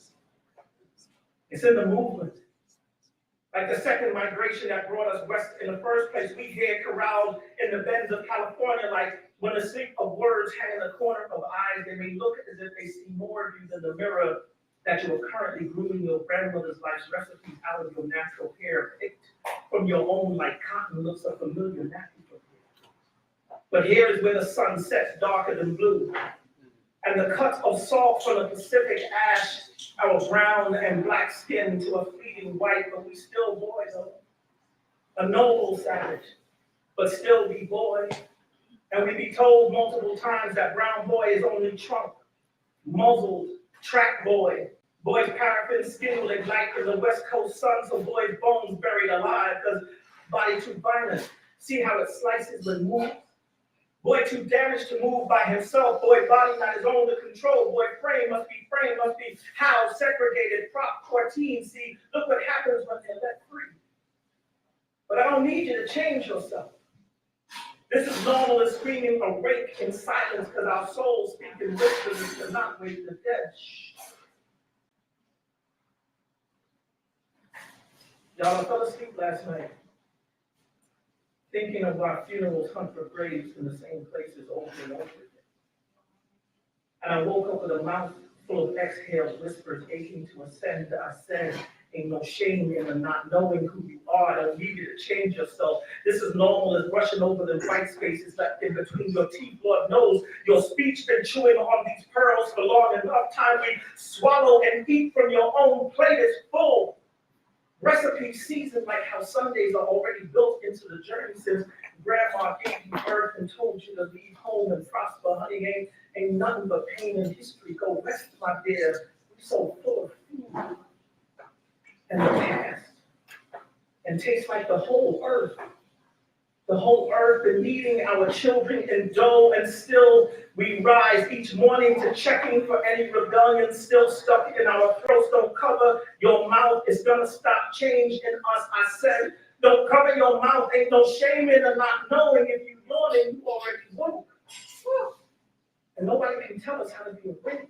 It's in the movement. Like the second migration that brought us west in the first place, we here corralled in the bends of California, like when the sleep of words hang in the corner of eyes, they may look as if they see more of you than the mirror that you are currently grooming your grandmother's life's recipes out of your natural hair, picked from your own like cotton looks a familiar nappy for you. But here is where the sun sets darker than blue, and the cut of salt from the Pacific ash our brown and black skin to a fleeting white, but we still boys, a noble savage, but still be boy. And we be told multiple times that brown boy is only trunk, muzzled, track boy. Boy's paraffin skin will ignite in the West Coast sun, so boy's bones buried alive, because body too violent. See how it slices when moves? Boy too damaged to move by himself. Boy body not his own to control. Boy frame must be housed, segregated, prop 14. See, look what happens when they're let free. But I don't need you to change yourself. This is normal as screaming awake in silence, because our souls speak in whispers and cannot wake the dead. Shh. Y'all, I fell asleep last night, thinking of our funerals hunt for graves in the same places over and over again. And I woke up with a mouth full of exhaled whispers aching to ascend. I said, ain't no shame in the not knowing who you are. I don't need you to change yourself. This is normal as brushing over the white spaces left in between your teeth. Lord knows your speech been chewing on these pearls for long enough. Time we swallow and eat from your own plate is full. Recipe seasoned like how Sundays are already built into the journey since grandma gave you birth and told you to leave home and prosper. Honey, ain't nothing but pain and history. Go west, my dear. We're so full of food and the past, and tastes like the whole earth. The whole earth been eating our children in dough, and still we rise each morning to checking for any rebellion still stuck in our throats. Don't cover your mouth, it's gonna stop change in us. I said, don't cover your mouth, ain't no shame in the not knowing. If you yawning, you already woke. And nobody can tell us how to be awake.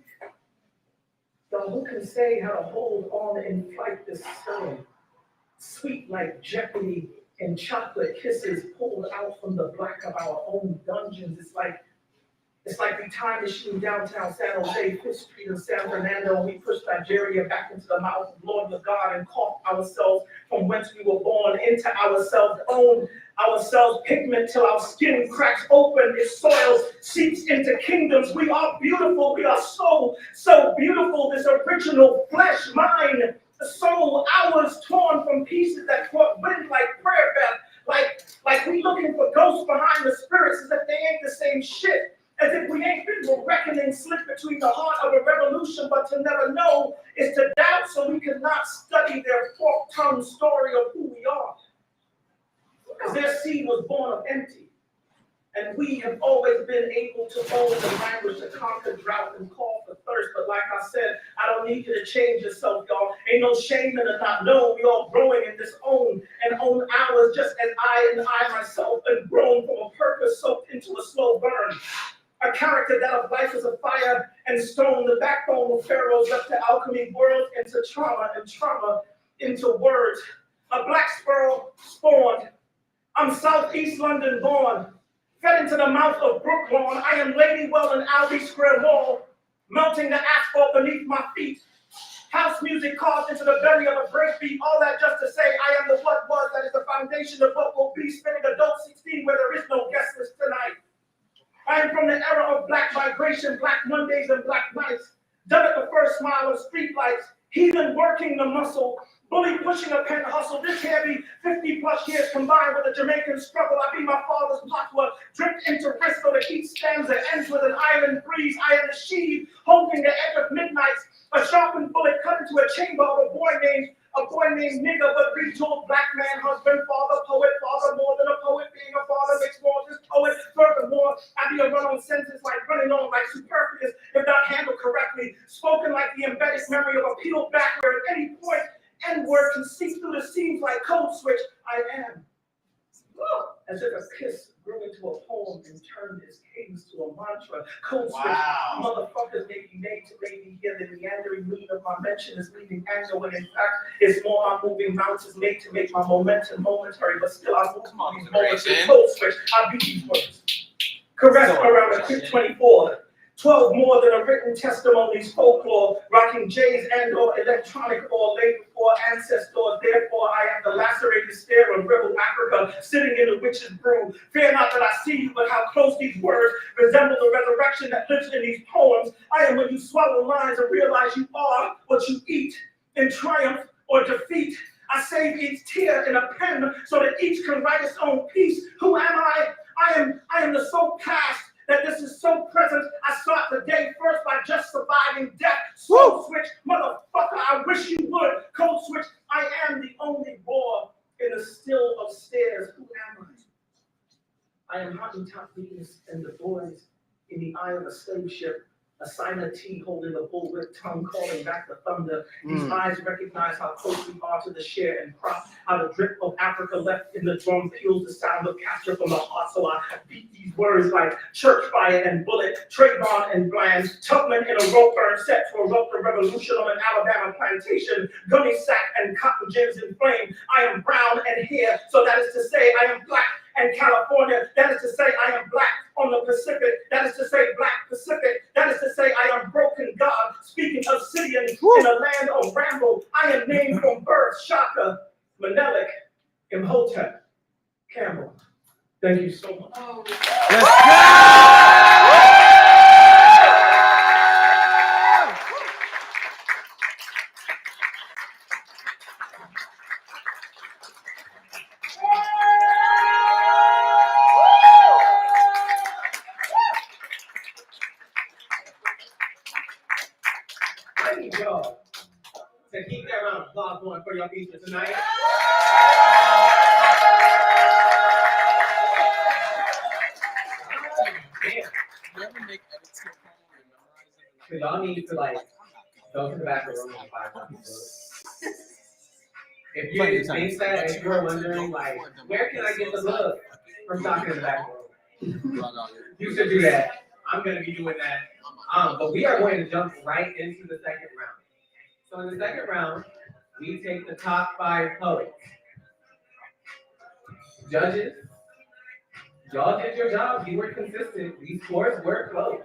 Y'all, who can say how to hold on and fight this storm? Sweet like jeopardy and chocolate kisses pulled out from the black of our own dungeons. It's like we time machine downtown San Jose, Fifth Street and San Fernando, and we pushed Nigeria back into the mouth of Lord of God and caught ourselves from whence we were born into ourselves, owned ourselves pigment till our skin cracks open, its soil seeps into kingdoms. We are beautiful, we are so beautiful, this original flesh, mind, soul, ours torn from pieces that caught wind like prayer breath, like we looking for ghosts behind the spirits as if they ain't the same shit, as if we ain't been a reckoning slip between the heart of a revolution, but to never know is to doubt, so we cannot study their fork-tongued story of who we are. Because their seed was born of empty. And we have always been able to own the language to conquer drought and call for thirst. But like I said, I don't need you to change yourself, y'all. Ain't no shame in the not known. We all growing in this own hours, just as I myself been grown from a purpose soaked into a slow burn. A character that of life is a fire and stone, the backbone of pharaohs left to alchemy, worlds into trauma and trauma into words. A black sparrow spawned. I'm Southeast London born. Fed into the mouth of Brooklawn, I am Ladywell and Albee Square Mall, melting the asphalt beneath my feet. House music carved into the belly of a breakbeat, all that just to say I am the what was that is the foundation of what will be, spinning adult 16 where there is no guest list tonight. I am from the era of black migration, black Mondays and black nights, done at the first mile of streetlights, heathen working the muscle, bully pushing a pen hustle. This heavy 50 plus years combined with a Jamaican struggle. I be my father's patois, dripped into wrist so the heat stanza ends with an island breeze. I am the sheave holding the edge of midnights, a sharpened bullet cut into a chamber of a boy named nigga, but retooled black man, husband, father, poet, father more than a poet, being a father makes more just poet. Furthermore, I be a run-on sentence like running on like superfluous. If not handled correctly, spoken like the embedded memory of a peeled back where at any point N-word can seep through the seams like code switch. I am. As if a kiss grew into a poem and turned its cadence to a mantra. Code switch, motherfuckers may be made to maybe hear the meandering meaning of my mention is leaving anger when in fact it's more I'm moving mountains made to make my momentum momentary, but still I move these moments with code switch. I beat these words. Caress around a quick 24. 12 more than a written testimony's folklore, rocking J's and or electronic or laid before ancestors. Therefore, I am the lacerated stare of rebel Africa, sitting in the witch's brew. Fear not that I see you, but how close these words resemble the resurrection that lives in these poems. I am when you swallow lines and realize you are what you eat in triumph or defeat. I save each tear in a pen so that each can write its own piece. Who am I? I am the so past that this is so present. I start the day first by just surviving death. Slow switch, motherfucker, I wish you would. Code switch, I am the only roar in the still of stairs. Who am I? I am Hottentot Venus and the boys in the eye of a slave ship. A silent T holding the bullwhip tongue calling back the thunder. These eyes recognize how close we are to the share and crop. How the drip of Africa left in the drum peels the sound of capture from the heart. So I beat these words like church fire and bullet, Trayvon and Bland, Tubman in a rope burn set to erupt the revolution on an Alabama plantation, gunny sack and cotton gins in flame. I am brown and here, so that is to say I am black. And California, that is to say I am black on the Pacific, that is to say Black Pacific, that is to say I am broken God, speaking obsidian in a land of ramble. I am named from birth, Tshaka, Menelik, Imhotep, Campbell. Thank you so much. Let's go! I need y'all to keep that round of applause going for your feature tonight. So y'all need to like go to the back of the room and find some people. If you didn't think that, if you were wondering like, where can I get the love from Tshaka in the back room? You should do that. I'm gonna be doing that. But we are going to jump right into the second round. So in the second round, we take the top 5 poets. Judges, y'all did your job. You were consistent. These scores were close.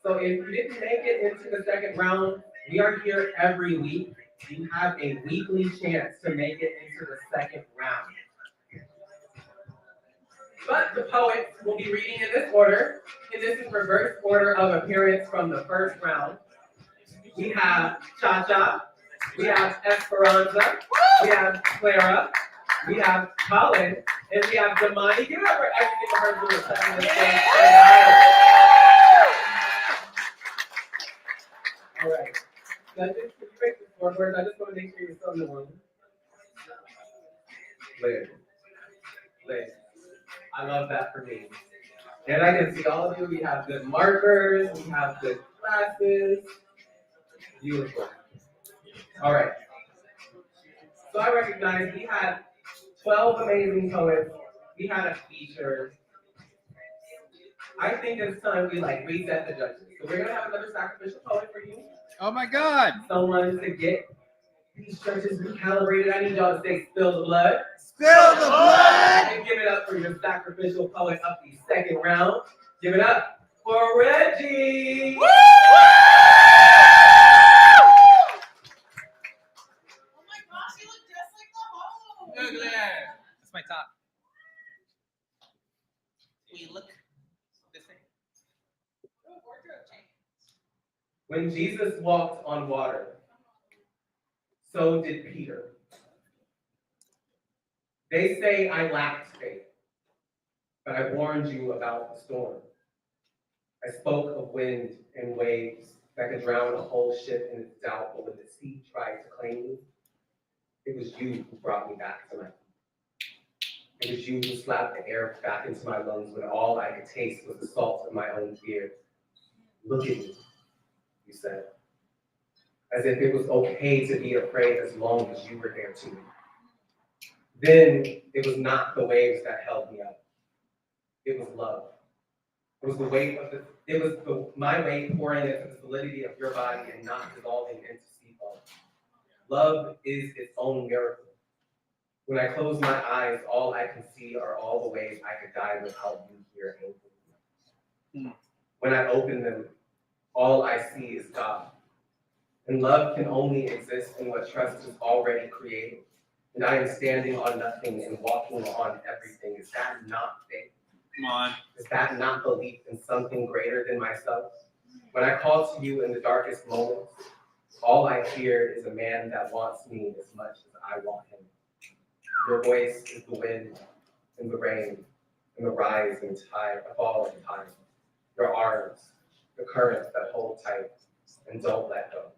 So if you didn't make it into the second round, we are here every week. You have a weekly chance to make it into the second round. But the poets will be reading in this order, and this is reverse order of appearance from the first round. We have Cha-Cha, we have Esperanza, we have Clara, we have Colin, and we have Damani. Give it up for everything of her doing second and all right. Judges, can you break the scoreboards? I just want to make sure you're still in the room. Liz. I love that for me. And I can see all of you. We have good markers. We have good classes. Beautiful. All right. So I recognize we had 12 amazing poets. We had a feature. I think it's time we like reset the judges. So we're gonna have another sacrificial poet for you. Oh my God! Someone to get these judges recalibrated. I need y'all to say spill the blood. Spill the blood! And give it up for your sacrificial poet of the second round. Give it up for Reggie. Woo! Oh my gosh, you look just like the home. Look at that. That's my top. We look the same. Wardrobe change. When Jesus walked on water, so did Peter. They say I lacked faith, but I warned you about the storm. I spoke of wind and waves that could drown a whole ship in its doubt, but when the sea tried to claim me, it was you who brought me back to life. It was you who slapped the air back into my lungs when all I could taste was the salt of my own fear. Look at me. you said. As if it was okay to be afraid as long as you were there too. Then it was not the waves that held me up. It was love. It was the weight of my weight pouring into the solidity of your body and not dissolving into sea foam. Love is its own miracle. When I close my eyes, all I can see are all the ways I could die without you here anchoring me. When I open them, all I see is God. And love can only exist in what trust is already created. And I am standing on nothing and walking on everything. Is that not faith? Come on. Is that not belief in something greater than myself? When I call to you in the darkest moments, all I hear is a man that wants me as much as I want him. Your voice is the wind and the rain and the rise and tide, the fall and tide. Your arms, the currents that hold tight and don't let go.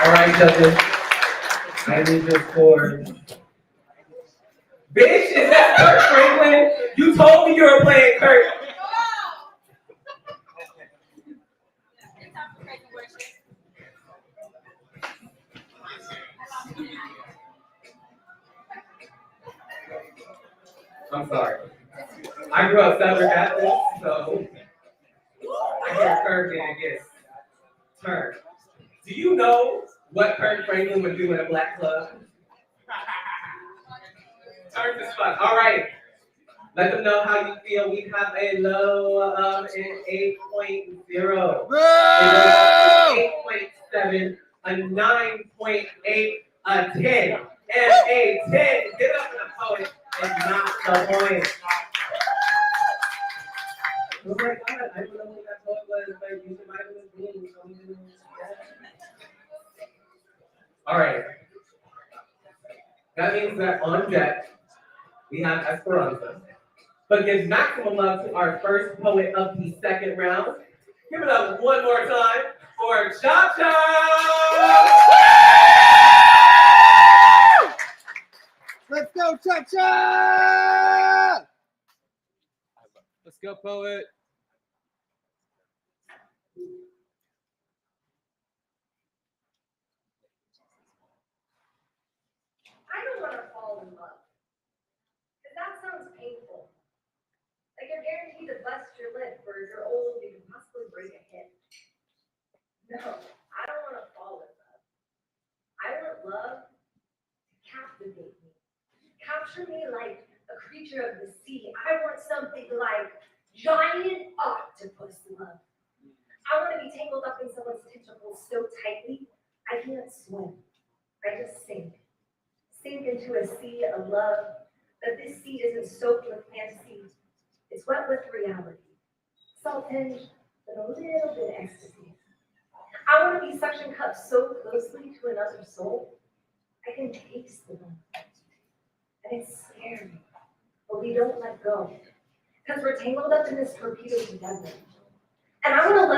All right, judges. I need your score. Bitch, is that Kurt Franklin? You told me you were playing Kurt. I'm sorry. I grew up Southern Baptist, so I hear Kurt and it gets turned. Do you know what Kurt Franklin would do in a black club? Turn this fuck. All right. Let them know how you feel. We have a low of an 8.0. 8.7, a 9.8, a 10, and a 10. Get up in the poet and not the point. Oh my God, I don't know who that poet was, but you might have been something. All right. That means that on deck, we have Esperanza. But give maximum love to our first poet of the second round. Give it up one more time for Tshaka! Let's go, Tshaka! Let's go, poet. I don't want to fall in love. Because that sounds painful. Like you're guaranteed to bust your lip, or if you're old, you can possibly break a hip. No, I don't want to fall in love. I want love to captivate me. Capture me like a creature of the sea. I want something like giant octopus love. I want to be tangled up in someone's tentacles so tightly, I can't swim. I just sink. Sink into a sea of love, but this sea isn't soaked with fantasy. It's wet with reality. Salt tinged, but a little bit ecstasy. I want to be suction cupped so closely to another soul, I can taste the love. And it's scary, but we don't let go. Because we're tangled up in this torpedo together. And I want to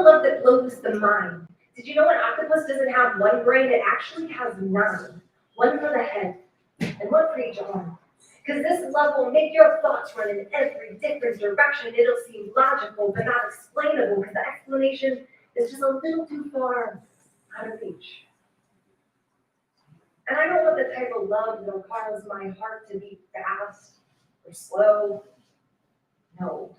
love that blows the mind. Did you know an octopus doesn't have one brain? It actually has 9. One for the head, and one for each arm. Because this love will make your thoughts run in every different direction. It'll seem logical, but not explainable, because the explanation is just a little too far out of reach. And I don't want the type of love that'll cause my heart to beat fast or slow. No.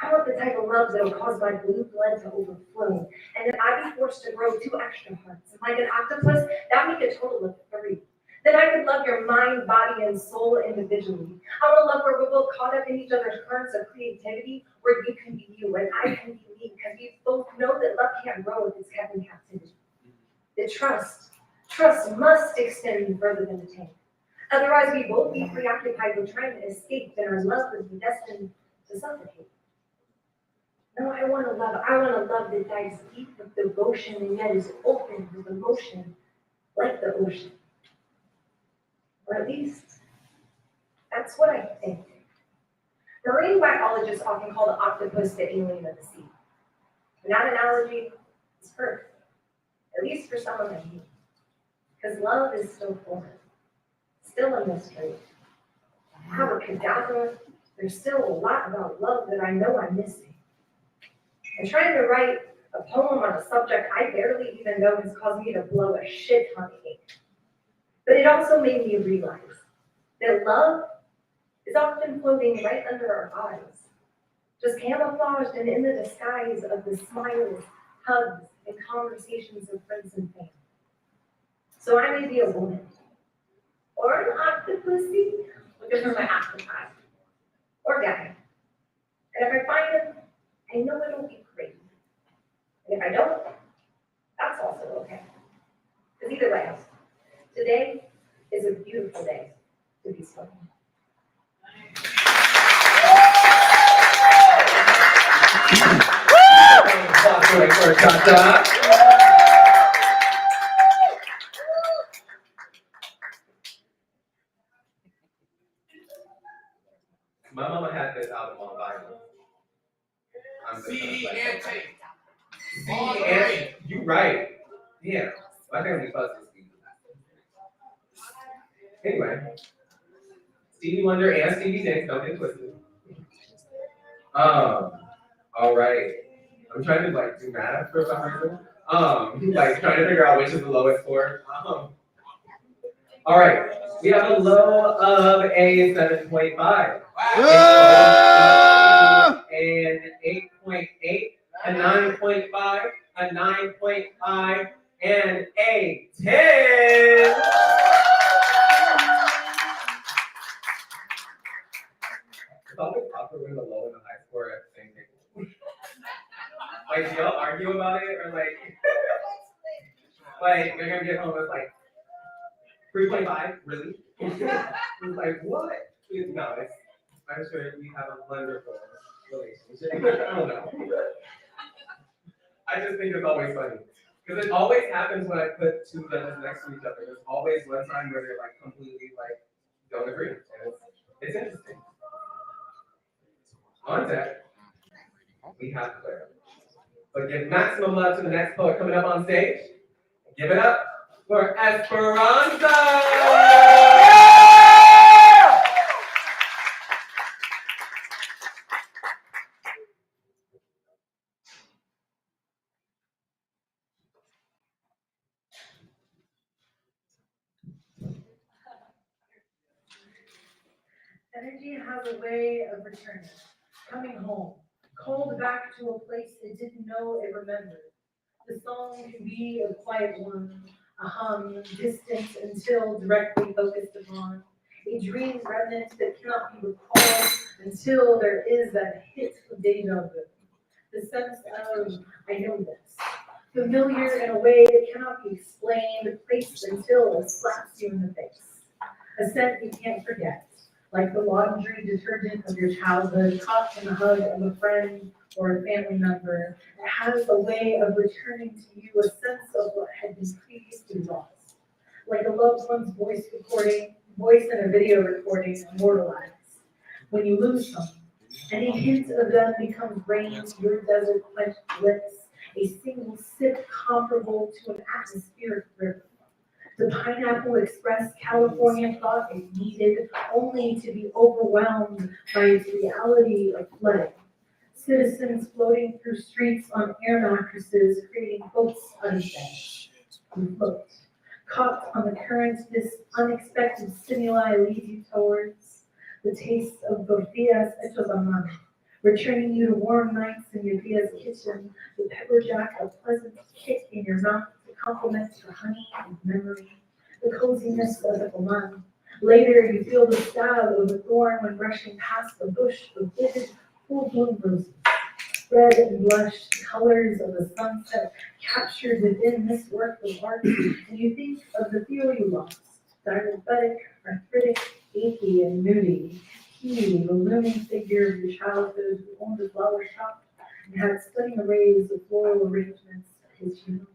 I want the type of love that'll cause my blue blood to overflow. And if I be forced to grow 2 extra hearts, like an octopus, that would make a total of 3. Then I could love your mind, body, and soul individually. I want to love where we're both caught up in each other's currents of creativity, where you can be you and I can be me, because we both know that love can't grow if it's kept in captivity. The trust must extend further than the tank. Otherwise, we both be preoccupied with trying to escape, and our love would be destined to suffocate. No, I want to love that dives deep with devotion and yet is open with emotion, like the ocean. Or at least, that's what I think. Marine biologists often call the octopus the alien of the sea. And that analogy is perfect, at least for someone like me. Because love is still foreign, still a mystery. Abracadabra, there's still a lot about love that I know I'm missing. And trying to write a poem on a subject I barely even know has caused me to blow a shit ton of ink. But it also made me realize that love is often floating right under our eyes, just camouflaged and in the disguise of the smiles, hugs, and conversations of friends and family. So I may be a woman, or an octopusy, looking for my octopi, or guy. And if I find him, I know it'll be great. And if I don't, that's also okay. Because either way, today is a beautiful day to be spoken. For Tshaka. My mama had this album on vinyl. CD and tape. CD and you right. Yeah. My family fucks with Stevie. Anyway. Stevie Wonder and Stevie Nicks, don't get twisted. All right. I'm trying to like do math for some reason. Like trying to figure out which is the lowest score. All right. We have a low of a 7.5. An 8.8, a 9.5, a 9.5, and a 10. It's always awkward when the low and the high score at the same table. Like, do y'all argue about it, or like they're gonna get home with like 3.5? Really? It's like what? No, it's. I'm sure we have a wonderful relationship. I don't know. I just think it's always funny because it always happens when I put two judges next to each other. There's always one time where they're like completely like don't agree, and it's interesting. On deck, we have Clara. But give maximum love to the next poet coming up on stage. Give it up for Esperanza! Energy has a way of returning, coming home, called back to a place it didn't know it remembered. The song can be a quiet one, a hum, distant until directly focused upon, a dream remnant that cannot be recalled until there is that hit of deja vu. The sense of, I know this, familiar in a way that cannot be explained, placed until it slaps you in the face. A scent you can't forget. Like the laundry detergent of your childhood, caught in the hug of a friend or a family member, it has a way of returning to you a sense of what had been previously lost. Like a loved one's voice in a video recording immortalized. When you lose someone, any hint of them becomes rain to your desert-quenched lips, a single sip comparable to an atmospheric river. The Pineapple Express California thought it needed only to be overwhelmed by its reality of flooding. Citizens floating through streets on air mattresses, creating boats unfed. You float. Caught on the current, this unexpected stimuli leads you towards the taste of tortillas hechos a mano, returning you to warm nights in your tia's kitchen, the pepper jack a pleasant kick in your mouth, compliments your honey and memory, the coziness of the command. Later, you feel the stab of a thorn when brushing past a bush of vivid, full-blown roses. Red and blush, colors of the sunset captured within this work of art, and you think of the feel you lost, diabetic, arthritic, achy, and moody. He, the looming figure of your childhood who owned a flower shop and had stunning arrays of floral arrangements at his funeral.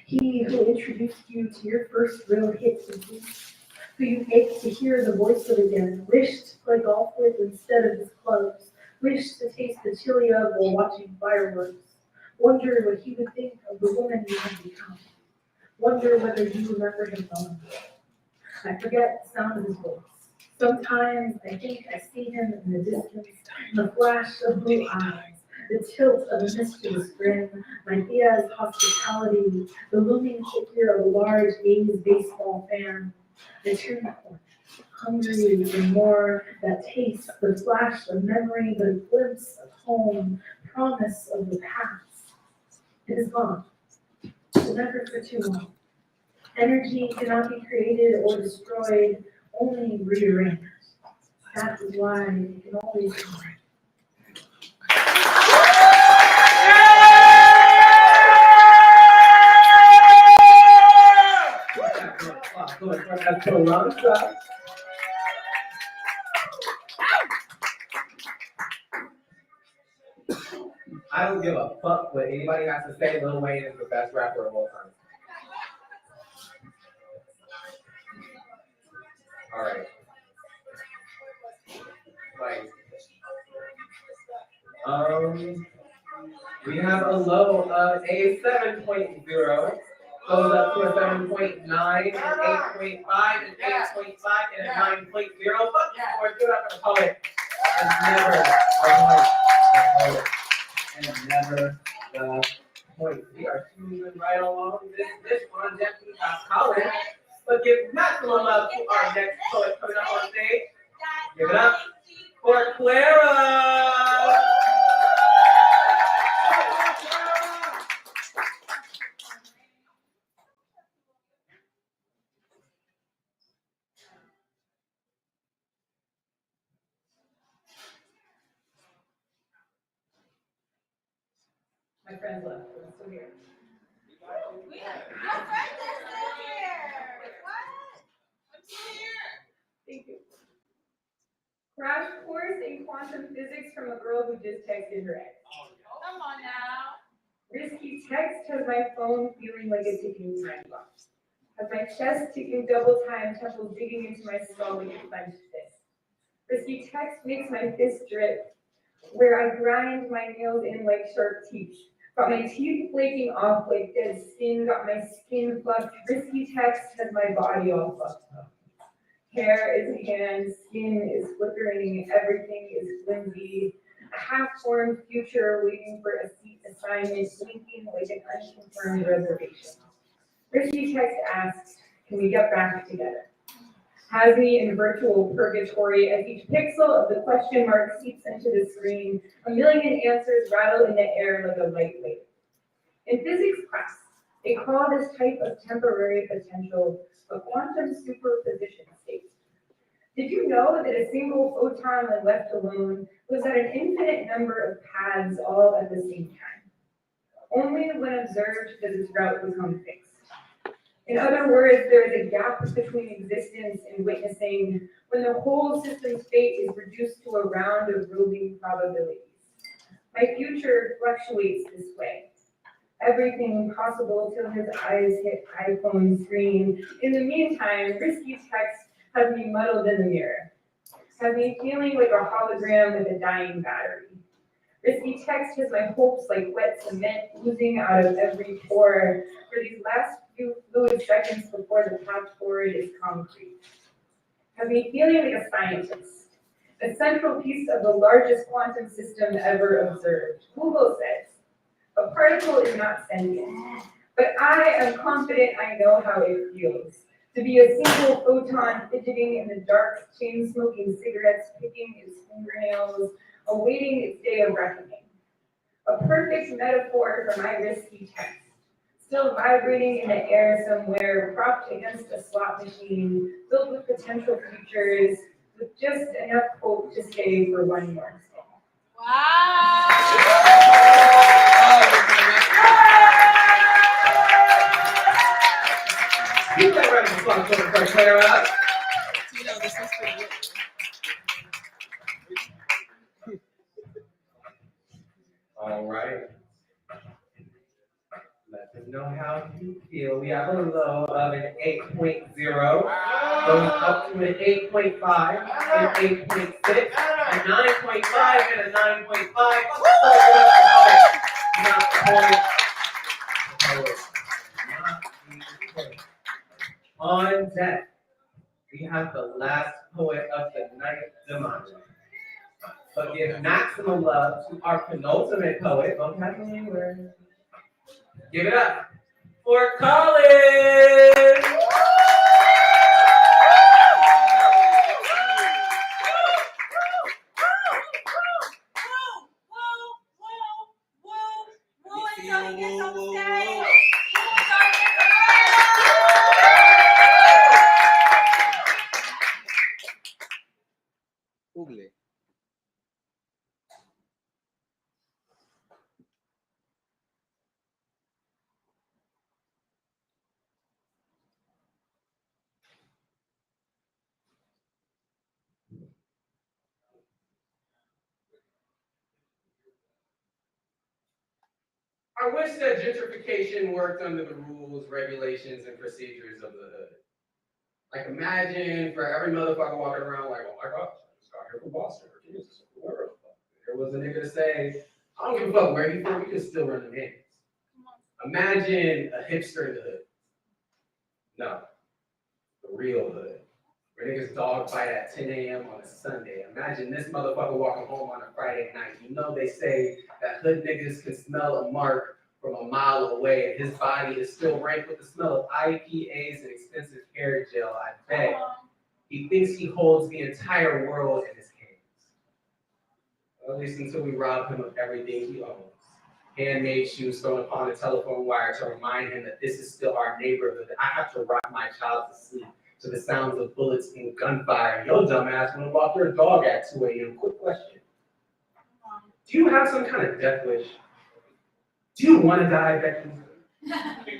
He who introduced you to your first real hit of blues, who you ached to hear the voice of again, wished to play golf with instead of his clubs, wished to taste the chili of while watching fireworks, wondered what he would think of the woman you had become, wonder whether you remember him well enough. I forget the sound of his voice, Sometimes I think I see him in the distance, the flash of blue eyes, the tilt of a mischievous grin, my Thea's hospitality, the looming figure of a large A's baseball fan. I turn the corner, hungry for more, that taste, the flash of memory, the glimpse of home, promise of the past. It is gone, never for too long. Energy cannot be created or destroyed, only rearranged. That is why it can always come right. I don't give a fuck what anybody has to say. Lil Wayne is the best rapper of all time. All right. We have a low of a 7.0, goes up to a 7.9, an 8.5, an 8.5, and a 9.0. Fuck you for give up a poet. And never a poet. And never the point. We are moving right along this one, definitely not college. But give maximum love to our next poet coming up on stage. Give it up for Clara. My friend left, but I'm still here. Your friend is still here. What? I'm still here. Thank you. Crash course in quantum physics from a girl who just texted her ex. Come on now. Risky text has my phone feeling like a ticking time bomb. Has my chest ticking double time, temples digging into my skull like a clenched fist. Risky text makes my fist drip, where I grind my nails in like sharp teeth. Got my teeth flaking off like dead skin, got my skin fluffed. Risky text has my body all fucked up. Hair is hand, skin is flickering, everything is flimsy. A half-formed future waiting for a seat assignment, blinking like an unconfirmed reservation. Risky text asks, can we get back together? Has me in virtual purgatory as each pixel of the question mark seeps into the screen. A million answers rattle in the air like a light wave. In physics class, they call this type of temporary potential a quantum superposition state. Did you know that a single photon when left alone was at an infinite number of paths all at the same time? Only when observed does its route become fixed. In other words, there is a gap between existence and witnessing when the whole system's fate is reduced to a round of roving probabilities. My future fluctuates this way. Everything possible till his eyes hit iPhone screen. In the meantime, risky text has me muddled in the mirror. Has me feeling like a hologram with a dying battery. Risky text has my hopes like wet cement oozing out of every pore for these last few fluid seconds before the path forward is concrete. Has me feeling like a scientist, a central piece of the largest quantum system ever observed. Google says, a particle is not sentient, but I am confident I know how it feels. To be a single photon fidgeting in the dark, chain-smoking cigarettes, picking its fingernails, awaiting its day of reckoning. A perfect metaphor for my risky text, still vibrating in the air somewhere, propped against a slot machine, filled with potential futures, with just enough hope to stay for one more day. Wow. Keep that round of applause for Clara. You know, this is for you. All right. Let them know how you feel. We have a low of an 8.0, goes up to an 8.5, an 8.6, a 9.5, and a 9.5. Not the poet. On deck, we have the last poet of the night, Demandre. But give maximum love to our penultimate poet, vocabulary. Give it up for Colin! Google. I wish that gentrification worked under the rules, regulations, and procedures of the hood. Like imagine for every motherfucker walking around like, oh my gosh, I just got here from Boston or Kansas or wherever the fuck. There was a nigga to say, I don't give a fuck where he from, we can still run the names. Imagine a hipster in the hood. No, the real hood. Where niggas dog fight at 10 a.m. on a Sunday. Imagine this motherfucker walking home on a Friday night. You know they say that hood niggas can smell a mark from a mile away, and his body is still rank with the smell of IPAs and expensive hair gel. I bet he thinks he holds the entire world in his hands. At least until we rob him of everything he owns. Handmade shoes thrown upon a telephone wire to remind him that this is still our neighborhood, that I have to rock my child to sleep to the sounds of bullets and gunfire. Your dumbass wanna walk your dog at 2 a.m. Quick question. Do you have some kind of death wish? Do you want to die, Becky?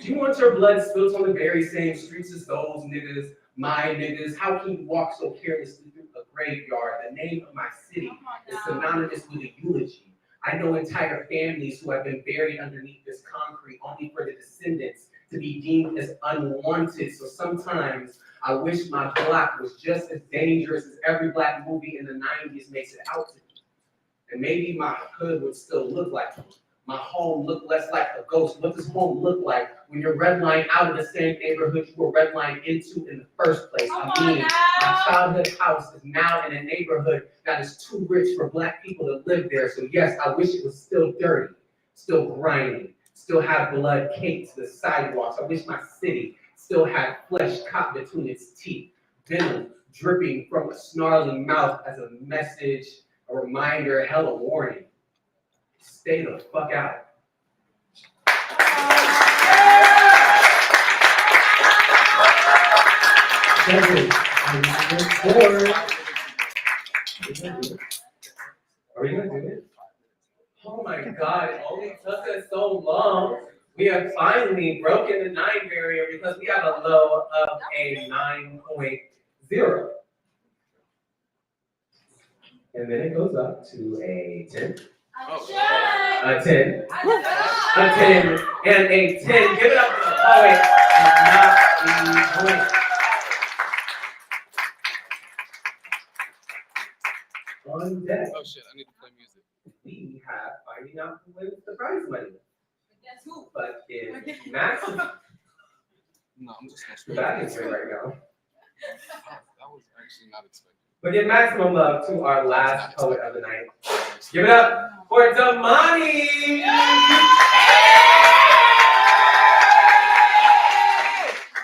Do you want your blood spilled on the very same streets as those niggas, my niggas? How can you walk so carelessly through a graveyard? The name of my city is synonymous with a eulogy. I know entire families who have been buried underneath this concrete only for the descendants to be deemed as unwanted. So sometimes I wish my block was just as dangerous as every black movie in the 90s makes it out to be. And maybe my hood would still look like it. My home looked less like a ghost. What does home look like when you're redlined out of the same neighborhood you were redlined into in the first place? I mean, my childhood house is now in a neighborhood that is too rich for black people to live there. So yes, I wish it was still dirty, still grimy, still had blood caked to the sidewalks. I wish my city still had flesh caught between its teeth, venom dripping from a snarling mouth as a message, a reminder, hell, a warning. Stay the fuck out. Are we gonna do it? Oh my God, it only took us so long. We have finally broken the 9 barrier because we have a low of a 9.0. And then it goes up to a 10. A 10. A 10 and a 10. Give it up to the poet and not the poet. On deck. Oh shit, I need to play music. We have finding out who wins the prize money. Guess who? But if Max is No, I'm just gonna straight. back is here right now. That was actually not expected. But give maximum love to our last poet of the night. Give it up for Damani!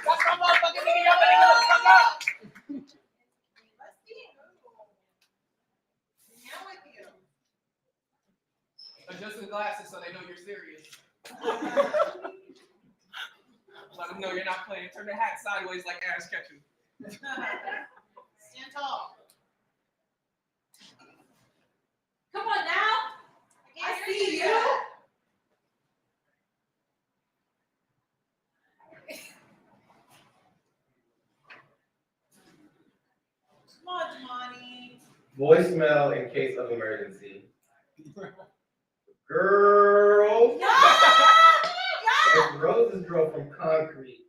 That's my motherfucking nigga, y'all better get the fuck up. Adjust the glasses so they know you're serious. Let them know you're not playing. Turn the hat sideways like ass catching. Stand tall. Come on now. I see you. Come on, Jamani. Voicemail in case of emergency. Girl! If roses grow from concrete,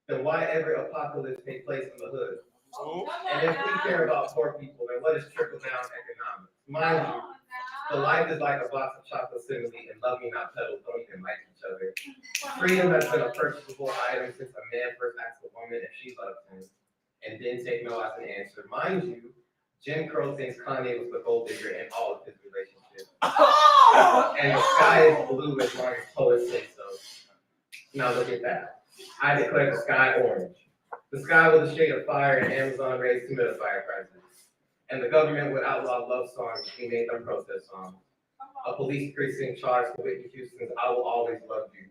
then why every apocalypse take place in the hood? And if we care about poor people, then what is trickle-down economics? Mind you, the life is like a box of chocolate simile, and love me not pedals don't even like each other. Freedom has been a purchasable item since a man first asked a woman if she loved him. and didn't take no as an answer. Mind you, Jim Crow thinks Kanye was the gold digger in all of his relationships. And the sky is blue as long as poets say so. Now look at that. I declare the sky orange. The sky was a shade of fire and Amazon raised humidifier prices. And the government would outlaw love songs, we made them protest songs. A police precinct charged to Whitney Houston's I Will Always Love You.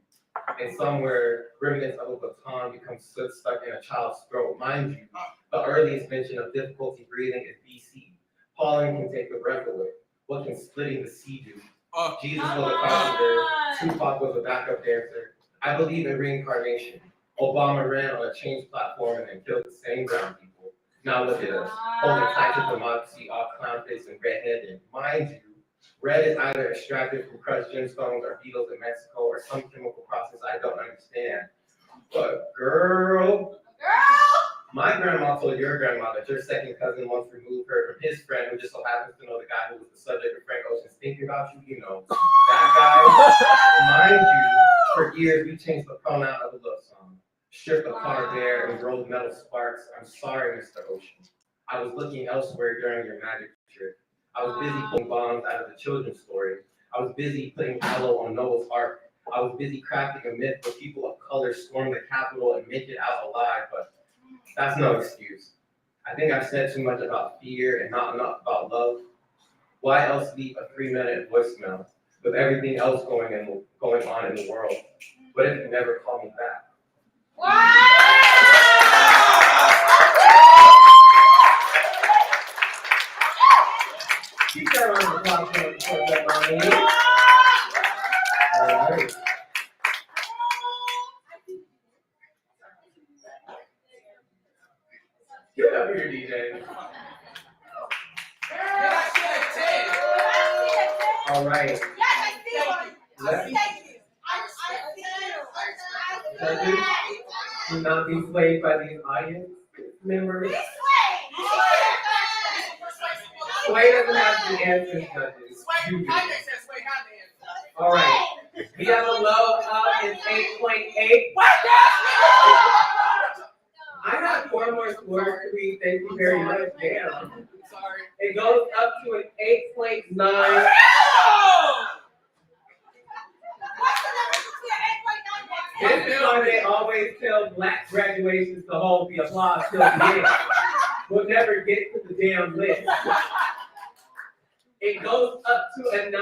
And somewhere, remnants of a baton become soot stuck in a child's throat. Mind you, the earliest mention of difficulty breathing is BC. Falling can take the breath away. What can splitting the sea do? Jesus was a carpenter. Tupac was a backup dancer. I believe in reincarnation. Obama ran on a change platform and then killed the same brown people. Now look at us, holding tight to democracy, all clown-faced and red-headed. Mind you, red is either extracted from crushed gemstones or beetles in Mexico or some chemical process I don't understand. But girl, my grandma told your grandma that your second cousin once removed her from his friend who just so happens to know the guy who was the subject of Frank Ocean's thinking about you, you know, that guy. Mind you, for years we changed the pronoun of a love song. Stripped the car bare and rolled metal sparks. I'm sorry, Mr. Ocean. I was looking elsewhere during your magic trip. I was busy pulling bombs out of the children's story. I was busy putting tallow on Noah's Ark. I was busy crafting a myth where people of color storm the Capitol and make it out alive, but that's no excuse. I think I've said too much about fear and not enough about love. Why else leave a 3-minute voicemail with everything else going on in the world? What if you never call me back? Keep that on the clock for that money. All right. Get up here, DJ. All right. Judges, do not be swayed by these audience members. Sway doesn't have the answers, judges. You do. All right. We have a low of is 8.8. I have 4 more scores to read. Thank you very much. Damn. Sorry. It goes up to an 8.9. This is why they always tell black graduations to hold the applause till the end. We'll never get to the damn list. It goes up to a 9.5, a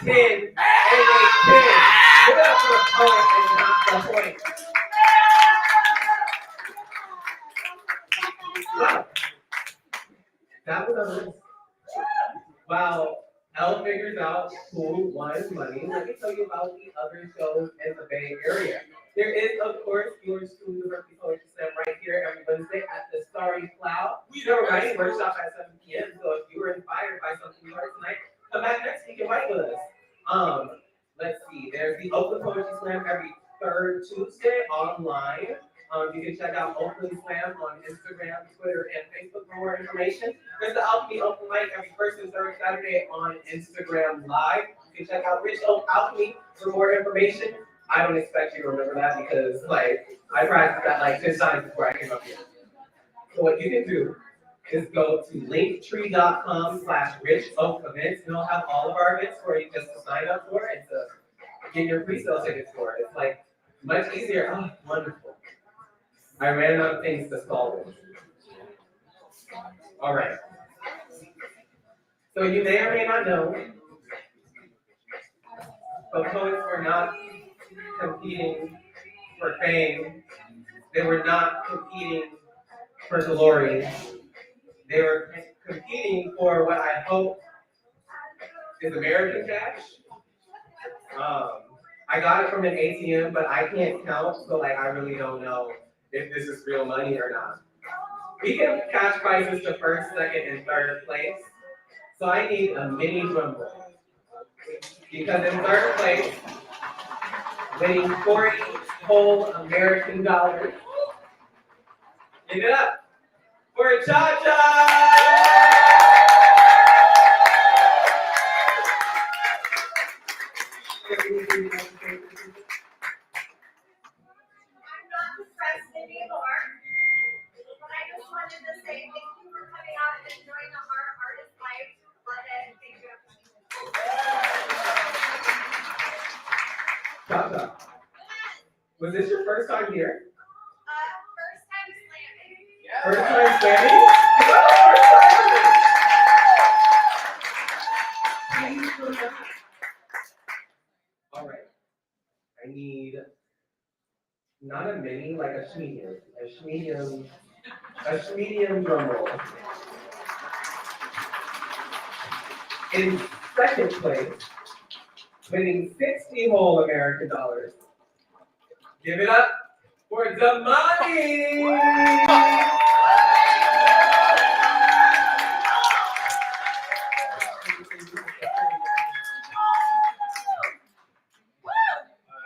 10, and a 10. Give it up for the poet and not the point. That was a list. Wow. Elle figures out who won money. Let me tell you about the other shows in the Bay Area. There is, of course, yours truly, the Berkeley Poetry Slam right here every Wednesday at the Starry PLOUGH. We have a writing workshop at 7 p.m. So if you were inspired by something you heard tonight, come back next week and write with us. Let's see. There's the Oakland Poetry Slam every 3rd Tuesday online. You can check out Oakland Slam on Instagram, Twitter, and Facebook for more information. There's the Alchemy Open Mic every 1st and 3rd Saturday on Instagram Live. You can check out Rich Oak Alchemy for more information. I don't expect you to remember that because, I practiced that 10 times before I came up here. So what you can do is go to linktree.com/Rich Oak Events, and it'll have all of our events for you just to sign up for and to get your pre-sale tickets for it. It's much easier. Oh, wonderful. I ran out of things to solve it. All right. So you may or may not know, but poets were not competing for fame. They were not competing for glory. They were competing for what I hope is American cash. I got it from an ATM, but I can't count, so I really don't know if this is real money or not. We can cash prizes to 1st, 2nd, and 3rd place. So I need a mini drum roll. Because in 3rd place, winning 40 whole American dollars. Give it up for Tshaka! wanted to say thank you for coming out and enjoying the artist life. Go ahead and thank you. Tshaka, was this your first time here? First time slamming. First time standing? All right. I need not a mini, like a medium drum roll. In second place, winning 60 whole American dollars. Give it up for Damani!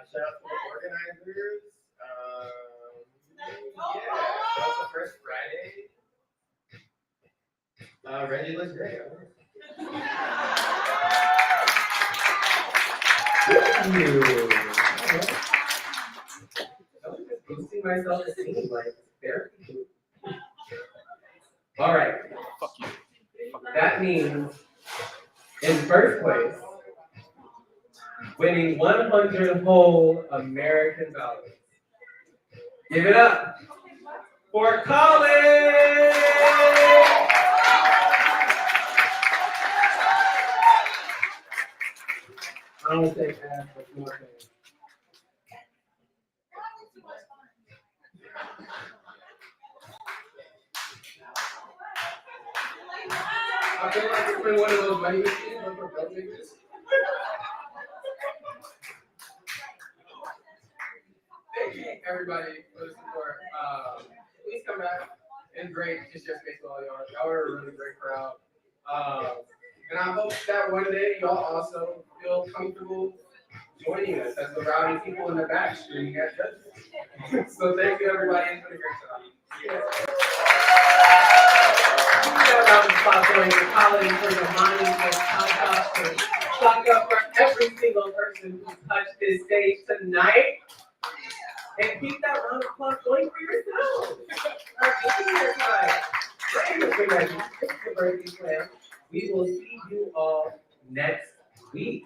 Shout out to the organizers. That was the first Friday. Reggie looks great. Thank you. I was just boosting myself to sing like therapy. All right. Fuck you. That means in first place, winning 100 whole American dollars. Give it up for Colin! I don't say ass, but more things. I feel like it's been one of those money machines for broke niggas. Thank you, everybody, for the support. Please come back and grade It's Just Baseball, y'all. Y'all are a really great crowd. And I hope that one day y'all also feel comfortable joining us as the rowdy people in the back screaming at judges. So thank you, everybody. It's been a great time. Shout out to Thoth for Colin, for Damani, for Tshaka, for every single person who touched this stage tonight. And keep that round of applause going for yourselves. Our senior tonight. The Berkeley Slam. We will see you all next week.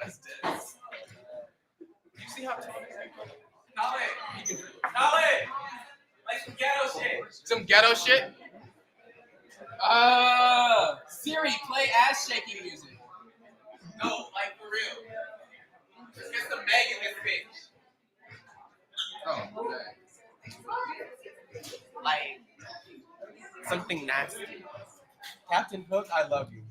That's dead. You see how tall it is? Colin! Like some ghetto shit. Some ghetto shit? Siri, play ass shaking music. No, like for real. Let's get some Meg in this bitch. Oh, okay. Like something nasty. Captain Hook, I love you.